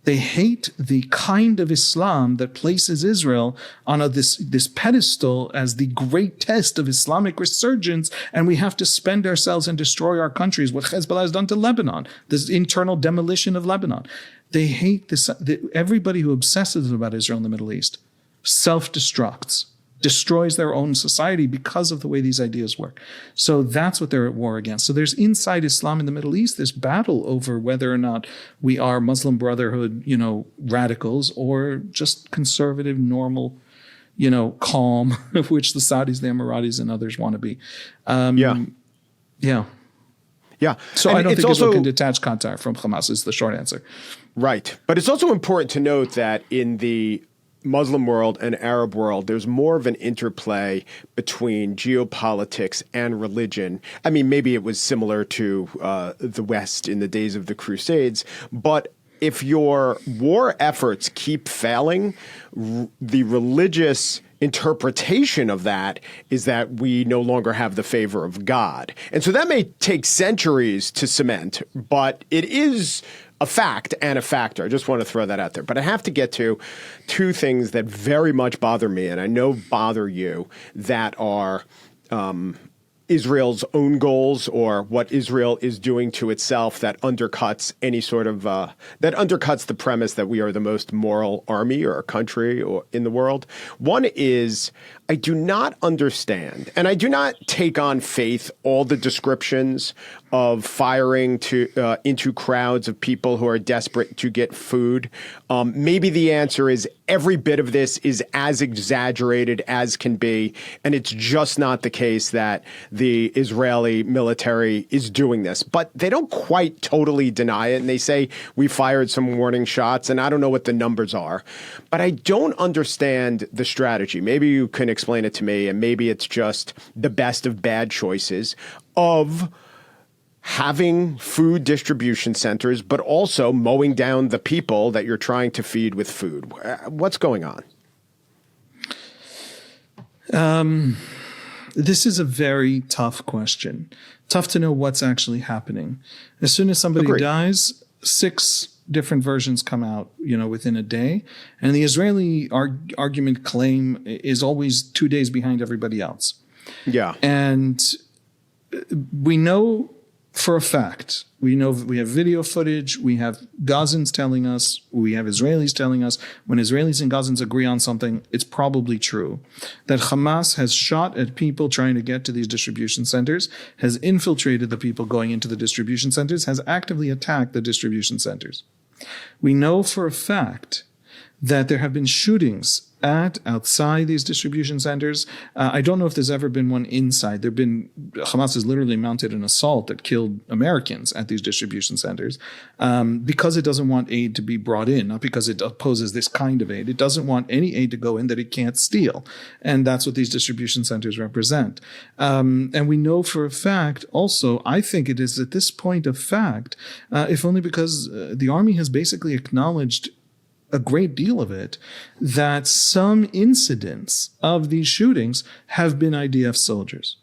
They hate the kind of Islam that places Israel on this pedestal as the great test of Islamic resurgence, and we have to spend ourselves and destroy our countries, what Hezbollah has done to Lebanon, this internal demolition of Lebanon. They hate this. Everybody who obsesses about Israel in the Middle East self-destructs, destroys their own society because of the way these ideas work. So that's what they're at war against. So there's inside Islam in the Middle East this battle over whether or not we are Muslim Brotherhood, radicals, or just conservative, normal, calm, of which the Saudis, the Emiratis, and others want to be. Yeah. So I don't think Israel can detach Qatar from Hamas is the short answer. Right. But it's also important to note that in the Muslim world and Arab world, there's more of an interplay between geopolitics and religion. I mean, maybe it was similar to the West in the days of the Crusades, but if your war efforts keep failing, the religious interpretation of that is that we no longer have the favor of God. And so that may take centuries to cement, but it is a fact and a factor. I just want to throw that out there. But I have to get to two things that very much bother me, and I know bother you, that are Israel's own goals or what Israel is doing to itself that undercuts any sort of that undercuts the premise that we are the most moral army or country or in the world. One is I do not understand, and I do not take on faith all the descriptions of firing into crowds of people who are desperate to get food. Maybe the answer is every bit of this is as exaggerated as can be, and it's just not the case that the Israeli military is doing this. But they don't quite totally deny it, and they say we fired some warning shots, and I don't know what the numbers are. But I don't understand the strategy. Maybe you can explain it to me, and maybe it's just the best of bad choices of having food distribution centers, but also mowing down the people that you're trying to feed with food. What's going on? This is a very tough question. Tough to know what's actually happening. As soon as somebody dies, 6 different versions come out, within a day. And the Israeli argument claim is always 2 days behind everybody else. Yeah. And we know for a fact, we have video footage, we have Gazans telling us, we have Israelis telling us, when Israelis and Gazans agree on something, it's probably true. That Hamas has shot at people trying to get to these distribution centers, has infiltrated the people going into the distribution centers, has actively attacked the distribution centers. We know for a fact that there have been shootings outside these distribution centers. I don't know if there's ever been one inside. Hamas has literally mounted an assault that killed Americans at these distribution centers because it doesn't want aid to be brought in, not because it opposes this kind of aid. It doesn't want any aid to go in that it can't steal. And that's what these distribution centers represent. And we know for a fact also, I think it is at this point a fact, if only because the army has basically acknowledged a great deal of it, that some incidents of these shootings have been IDF soldiers.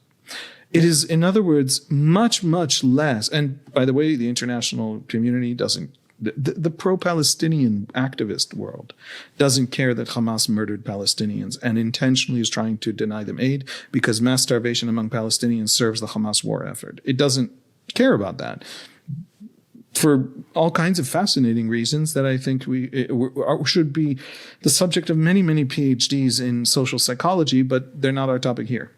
It is, in other words, much, much less. And by the way, the international community doesn't, the pro-Palestinian activist world doesn't care that Hamas murdered Palestinians and intentionally is trying to deny them aid because mass starvation among Palestinians serves the Hamas war effort. It doesn't care about that, for all kinds of fascinating reasons that I think should be the subject of many, many PhDs in social psychology, but they're not our topic here.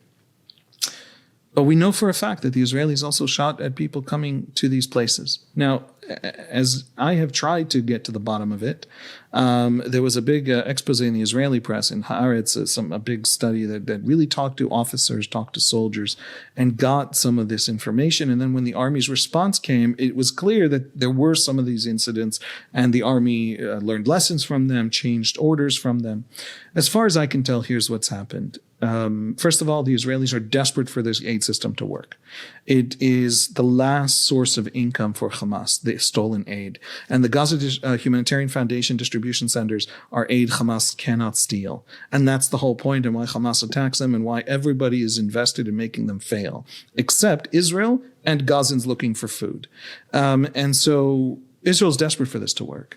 But we know for a fact that the Israelis also shot at people coming to these places. Now, as I have tried to get to the bottom of it, there was a big expose in the Israeli press in Haaretz, a big study that really talked to officers, talked to soldiers, and got some of this information. And then when the army's response came, it was clear that there were some of these incidents, and the army learned lessons from them, changed orders from them. As far as I can tell, here's what's happened. First of all, the Israelis are desperate for this aid system to work. It is the last source of income for Hamas, the stolen aid. And the Gaza Humanitarian Foundation distribution centers are aid Hamas cannot steal. And that's the whole point and why Hamas attacks them and why everybody is invested in making them fail, except Israel and Gazans looking for food. And so Israel's desperate for this to work.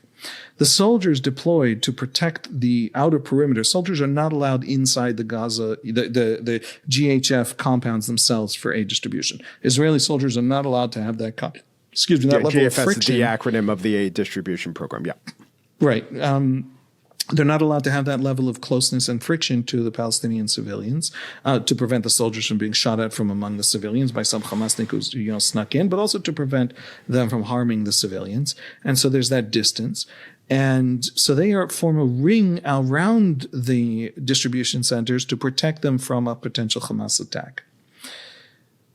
The soldiers deployed to protect the outer perimeter, soldiers are not allowed inside the Gaza, the GHF compounds themselves for aid distribution. Israeli soldiers are not allowed to have that level GFS of friction. Is the acronym of the aid distribution program, yeah. Right. They're not allowed to have that level of closeness and friction to the Palestinian civilians to prevent the soldiers from being shot at from among the civilians by some Hamasnik who's snuck in, but also to prevent them from harming the civilians. And so there's that distance. And so they form a ring around the distribution centers to protect them from a potential Hamas attack.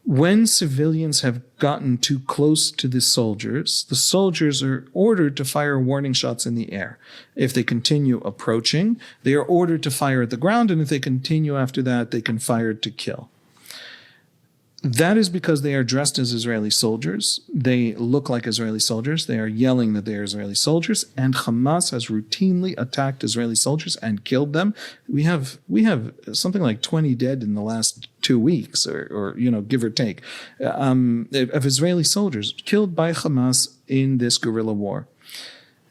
When civilians have gotten too close to the soldiers are ordered to fire warning shots in the air. If they continue approaching, they are ordered to fire at the ground, and if they continue after that, they can fire to kill. That is because they are dressed as Israeli soldiers. They look like Israeli soldiers. They are yelling that they are Israeli soldiers, and Hamas has routinely attacked Israeli soldiers and killed them. We have something like 20 dead in the last 2 weeks, or give or take, of Israeli soldiers killed by Hamas in this guerrilla war.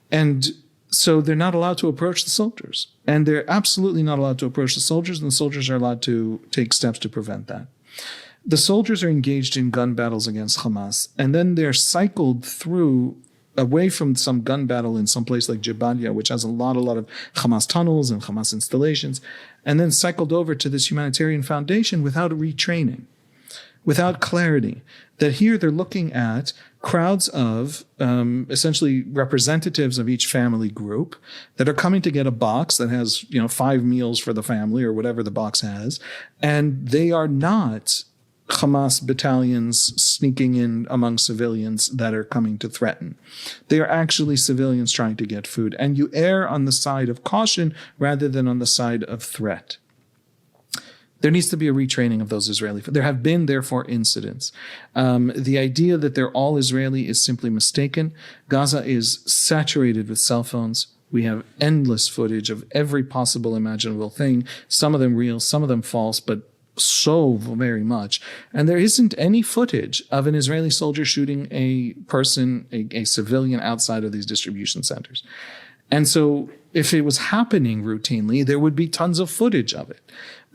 And so they're not allowed to approach the soldiers, and they're absolutely not allowed to approach the soldiers, and the soldiers are allowed to take steps to prevent that. The soldiers are engaged in gun battles against Hamas, and then they're cycled through away from some gun battle in some place like Jabalia, which has a lot of Hamas tunnels and Hamas installations, and then cycled over to this humanitarian foundation without retraining, without clarity. That here they're looking at crowds of essentially representatives of each family group that are coming to get a box that has 5 meals for the family or whatever the box has, and they are not Hamas battalions sneaking in among civilians that are coming to threaten. They are actually civilians trying to get food. And you err on the side of caution rather than on the side of threat. There needs to be a retraining of those Israeli. There have been, therefore, incidents. The idea that they're all Israeli is simply mistaken. Gaza is saturated with cell phones. We have endless footage of every possible imaginable thing, some of them real, some of them false, but so very much. And there isn't any footage of an Israeli soldier shooting a person, a civilian outside of these distribution centers. And so if it was happening routinely, there would be tons of footage of it.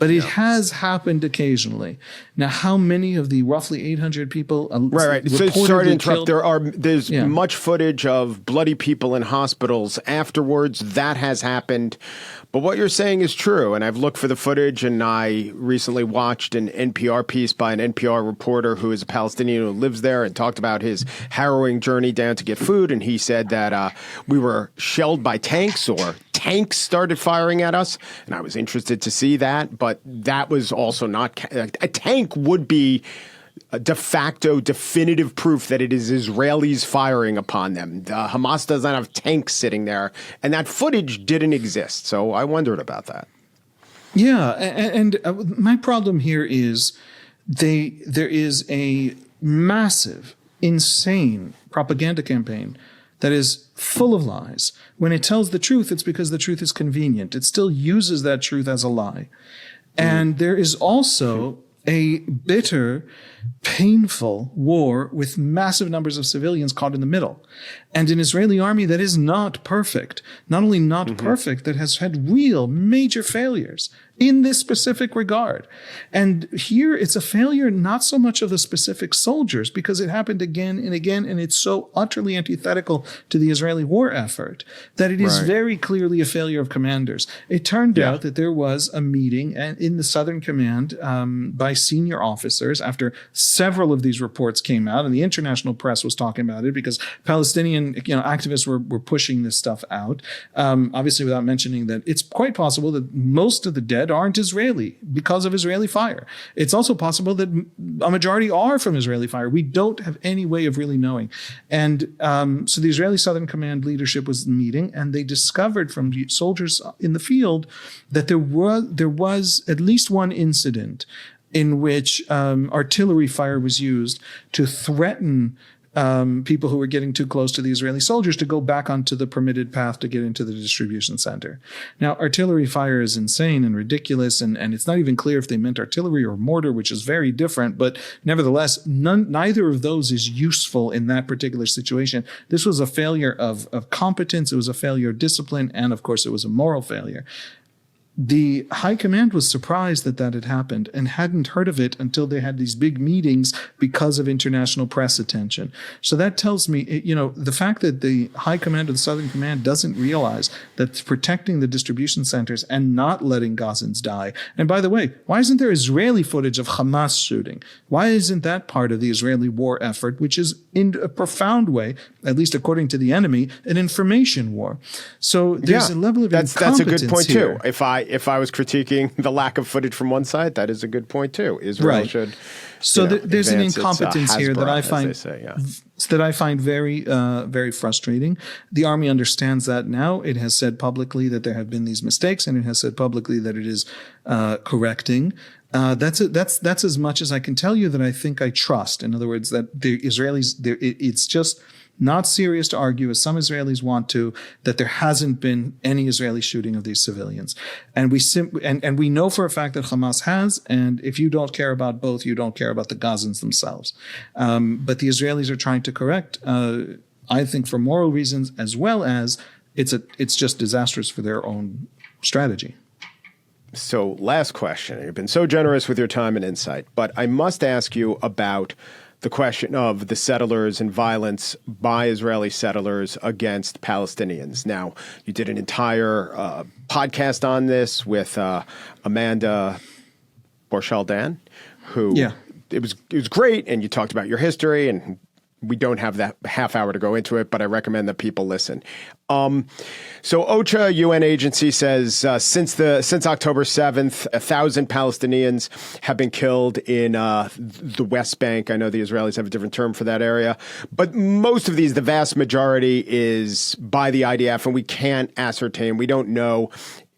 But it has happened occasionally. Now, how many of the roughly 800 people Right. So sorry to interrupt. killed, There's much footage of bloody people in hospitals afterwards. That has happened. But what you're saying is true. And I've looked for the footage, and I recently watched an NPR piece by an NPR reporter who is a Palestinian who lives there and talked about his harrowing journey down to get food. And he said that we were shelled by tanks, or tanks started firing at us. And I was interested to see that. But that was also not a tank would be a de facto definitive proof that it is Israelis firing upon them. Hamas doesn't have tanks sitting there, and that footage didn't exist. So I wondered about that. Yeah, and my problem here is there is a massive, insane propaganda campaign that is full of lies. When it tells the truth, it's because the truth is convenient. It still uses that truth as a lie. And there is also a bitter, painful war with massive numbers of civilians caught in the middle. And an Israeli army that is not perfect. Not only not perfect, that has had real major failures in this specific regard. And here it's a failure not so much of the specific soldiers, because it happened again and again, and it's so utterly antithetical to the Israeli war effort that it is very clearly a failure of commanders. It turned out that there was a meeting in the Southern Command by senior officers after several of these reports came out, and the international press was talking about it because Palestinian activists were pushing this stuff out. Obviously, without mentioning that it's quite possible that most of the dead aren't Israeli because of Israeli fire. It's also possible that a majority are from Israeli fire. We don't have any way of really knowing. And so the Israeli Southern Command leadership was meeting, and they discovered from soldiers in the field that there was at least one incident in which artillery fire was used to threaten people who were getting too close to the Israeli soldiers to go back onto the permitted path to get into the distribution center. Now, artillery fire is insane and ridiculous, and it's not even clear if they meant artillery or mortar, which is very different, but nevertheless, neither of those is useful in that particular situation. This was a failure of competence, it was a failure of discipline, and of course, it was a moral failure. The high command was surprised that had happened and hadn't heard of it until they had these big meetings because of international press attention. So that tells me, the fact that the high command of the Southern Command doesn't realize that protecting the distribution centers and not letting Gazans die. And by the way, why isn't there Israeli footage of Hamas shooting? Why isn't that part of the Israeli war effort, which is in a profound way, at least according to the enemy, an information war? So there's a level of incompetence that's a good point here. too. If I was critiquing the lack of footage from one side, that is a good point too. Israel should. So there's an incompetence here that I find very, very frustrating. The army understands that now. It has said publicly that there have been these mistakes, and it has said publicly that it is correcting. That's as much as I can tell you that I think I trust. In other words, that the Israelis, it's just not serious to argue, as some Israelis want to, that there hasn't been any Israeli shooting of these civilians. And we know for a fact that Hamas has, and if you don't care about both, you don't care about the Gazans themselves. But the Israelis are trying to correct, I think for moral reasons, as well as it's just disastrous for their own strategy. So last question. You've been so generous with your time and insight, but I must ask you about the question of the settlers and violence by Israeli settlers against Palestinians. Now, you did an entire podcast on this with Amanda Borshall-Dan, who it was great, and you talked about your history, and we don't have that half hour to go into it, but I recommend that people listen. So OCHA, UN agency, says since October 7th, 1,000 Palestinians have been killed in the West Bank. I know the Israelis have a different term for that area, but most of these, the vast majority, is by the IDF, and we can't ascertain. We don't know.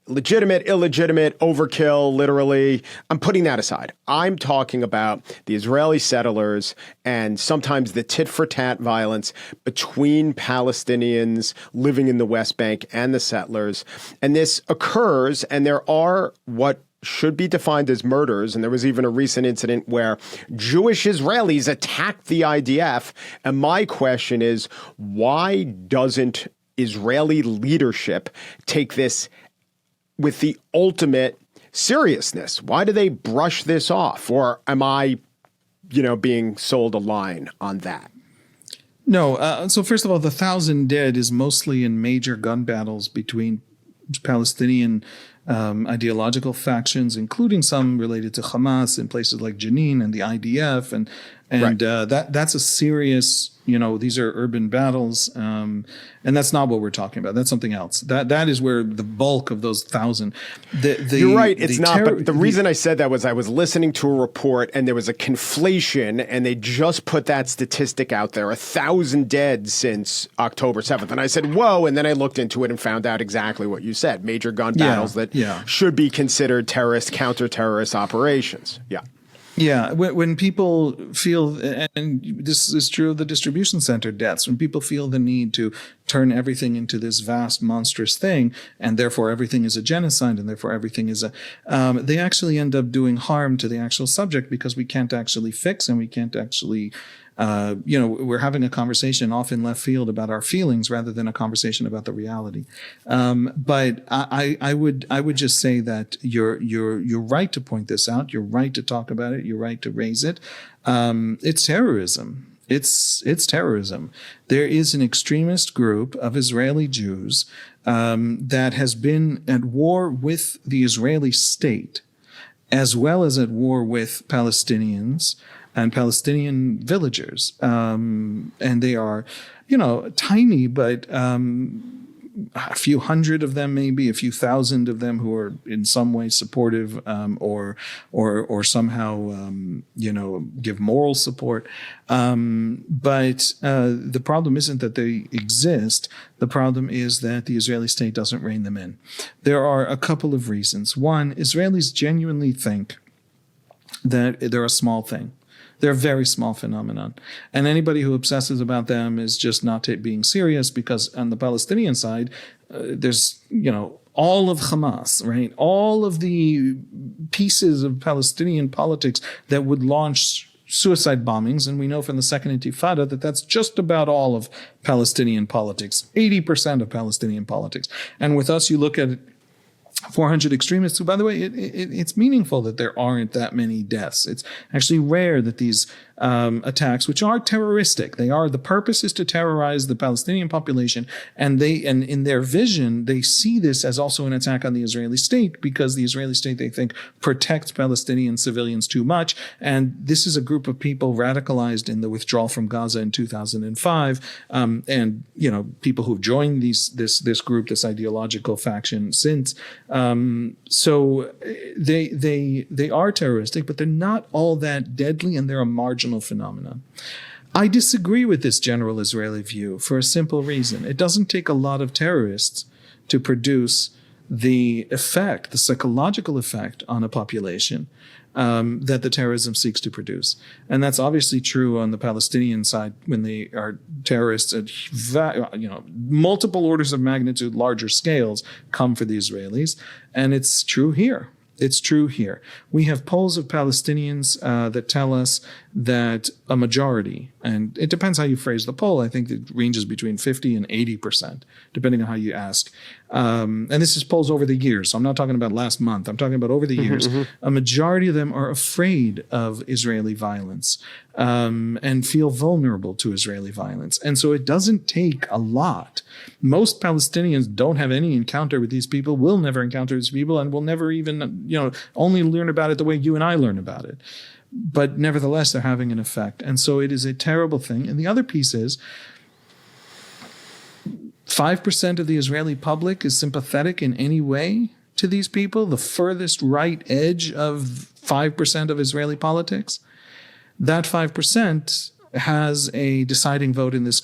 Legitimate, illegitimate, overkill, literally. I'm putting that aside. I'm talking about the Israeli settlers and sometimes the tit-for-tat violence between Palestinians living in the West Bank and the settlers. And this occurs, and there are what should be defined as murders. And there was even a recent incident where Jewish Israelis attacked the IDF. And my question is, why doesn't Israeli leadership take this with the ultimate seriousness? Why do they brush this off? Or am I, being sold a line on that? No. So first of all, the 1,000 dead is mostly in major gun battles between Palestinian ideological factions, including some related to Hamas in places like Jenin and the IDF, and Right. That's a serious. These are urban battles, and that's not what we're talking about. That's something else. That is where the bulk of those 1,000. You're right. It's not. But the reason I said that was I was listening to a report, and there was a conflation, and they just put that statistic out there: 1,000 dead since October 7th. And I said, "Whoa!" And then I looked into it and found out exactly what you said: major gun battles that should be considered terrorist, counter-terrorist operations. Yeah. Yeah, when people feel, and this is true of the distribution center deaths, when people feel the need to turn everything into this vast, monstrous thing, and therefore everything is a genocide, and therefore everything is they actually end up doing harm to the actual subject because we can't actually fix and we can't actually we're having a conversation off in left field about our feelings rather than a conversation about the reality. But I would just say that you're right to point this out. You're right to talk about it. You're right to raise it. It's terrorism. It's terrorism. There is an extremist group of Israeli Jews that has been at war with the Israeli state, as well as at war with Palestinians and Palestinian villagers. And they are, tiny, but a few hundred of them, maybe a few thousand of them who are in some way supportive or somehow, give moral support. But the problem isn't that they exist. The problem is that the Israeli state doesn't rein them in. There are a couple of reasons. One, Israelis genuinely think that they're a small thing. They're a very small phenomenon. And anybody who obsesses about them is just not being serious, because on the Palestinian side, there's, all of Hamas, right? All of the pieces of Palestinian politics that would launch suicide bombings. And we know from the Second Intifada that that's just about all of Palestinian politics, 80% of Palestinian politics. And with us, you look at 400 extremists, who, by the way, it's meaningful that there aren't that many deaths. It's actually rare that these attacks, which are terroristic, the purpose is to terrorize the Palestinian population, and in their vision, they see this as also an attack on the Israeli state, because the Israeli state, they think, protects Palestinian civilians too much. And this is a group of people radicalized in the withdrawal from Gaza in 2005, and people who've joined this group, this ideological faction since. So they are terroristic, but they're not all that deadly, and they're a marginal phenomenon. I disagree with this general Israeli view for a simple reason. It doesn't take a lot of terrorists to produce the psychological effect on a population that the terrorism seeks to produce. And that's obviously true on the Palestinian side when they are terrorists at multiple orders of magnitude larger scales come for the Israelis. And it's true here. It's true here. We have polls of Palestinians that tell us that a majority, and it depends how you phrase the poll, I think it ranges between 50 and 80%, depending on how you ask. And this is polls over the years, so I'm not talking about last month. I'm talking about over the years. A majority of them are afraid of Israeli violence and feel vulnerable to Israeli violence. And so it doesn't take a lot. Most Palestinians don't have any encounter with these people, will never encounter these people, and will never even, only learn about it the way you and I learn about it. But nevertheless, they're having an effect. And so it is a terrible thing. And the other piece is 5% of the Israeli public is sympathetic in any way to these people, the furthest right edge of 5% of Israeli politics. That 5% has a deciding vote in this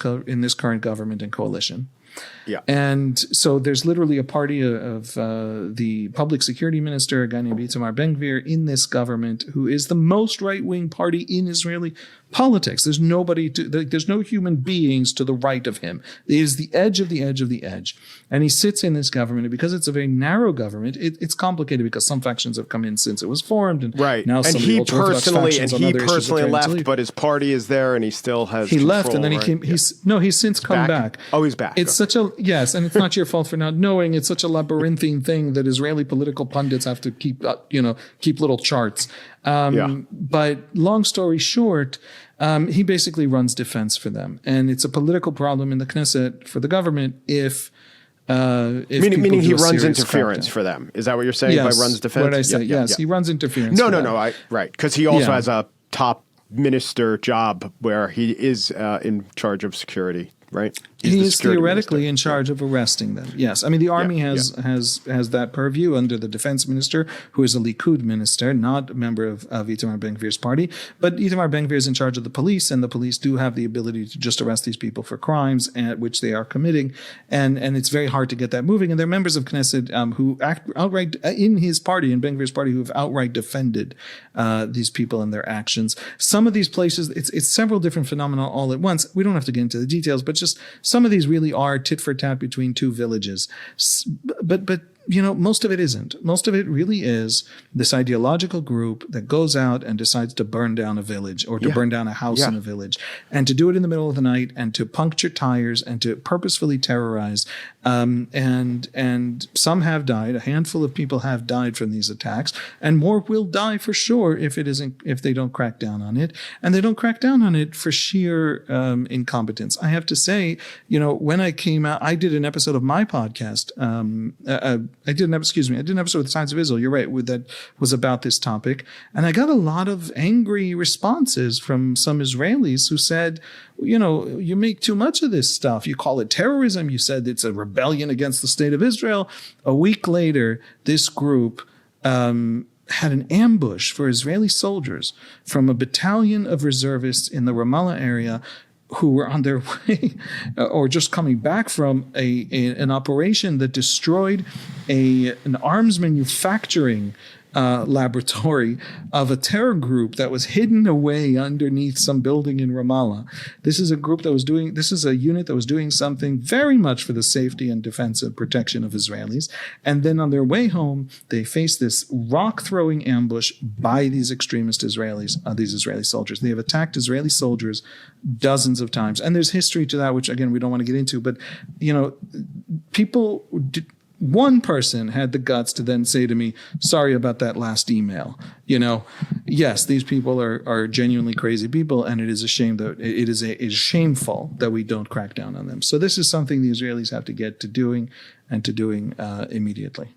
current government and coalition. Yeah. And so there's literally a party of the public security minister, a guy named Itamar Ben-Gvir, in this government, who is the most right-wing party in Israeli politics. There's there's no human beings to the right of him. It is the edge of the edge of the edge. And he sits in this government, and because it's a very narrow government, it's complicated because some factions have come in since it was formed, and now some of the ultra-Orthodox factions on other issues are trying to left, leave. But his party is there, and he still has. He control, left, and then he right? came. He's since come back. Oh, he's back. It's Yes, and it's not your fault for not knowing. It's such a labyrinthine thing that Israeli political pundits have to keep little charts. But long story short, he basically runs defense for them, and it's a political problem in the Knesset for the government if meaning he runs interference for them. Is that what you're saying? Yes. By runs defense? What did I say? Yes, he runs interference. No. Right, because he also has a top minister job where he is in charge of security. Right? He is theoretically in charge of arresting them. Yes. I mean, the army has that purview under the defense minister, who is a Likud minister, not a member of Itamar Ben-Gvir's party. But Itamar Ben-Gvir is in charge of the police, and the police do have the ability to just arrest these people for crimes at which they are committing. And it's very hard to get that moving. And there are members of Knesset who act outright in his party, in Ben-Gvir's party, who have outright defended these people and their actions. Some of these places, it's several different phenomena all at once. We don't have to get into the details, but just some of these really are tit for tat between two villages. But most of it isn't. Most of it really is this ideological group that goes out and decides to burn down a village or to burn down a house in a village, and to do it in the middle of the night and to puncture tires and to purposefully terrorize. And some have died. A handful of people have died from these attacks, and more will die for sure if they don't crack down on it. And they don't crack down on it for sheer incompetence. I have to say, when I came out, I did an episode of my podcast. I did an episode with the Times of Israel. You're right, that was about this topic, and I got a lot of angry responses from some Israelis who said, you make too much of this stuff. You call it terrorism. You said it's a rebellion against the state of Israel. A week later, this group had an ambush for Israeli soldiers from a battalion of reservists in the Ramallah area who were on their way or just coming back from an operation that destroyed an arms manufacturing laboratory of a terror group that was hidden away underneath some building in Ramallah. This is a unit that was doing something very much for the safety and defense and protection of Israelis. And then on their way home, they faced this rock-throwing ambush by these extremist Israelis, these Israeli soldiers. They have attacked Israeli soldiers dozens of times. And there's history to that, which, again, we don't want to get into. But, one person had the guts to then say to me, sorry about that last email. Yes, these people are genuinely crazy people, and it is a shame that it is shameful that we don't crack down on them. So this is something the Israelis have to get to doing, and to doing immediately.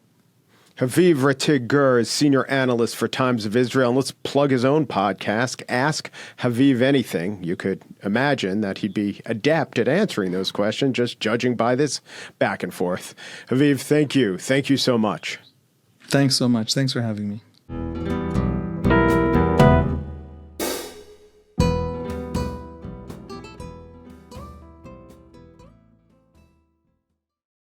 Haviv Rettig Gur is senior analyst for Times of Israel. And let's plug his own podcast, Ask Haviv Anything. You could imagine that he'd be adept at answering those questions, just judging by this back and forth. Haviv, thank you. Thank you so much. Thanks so much. Thanks for having me.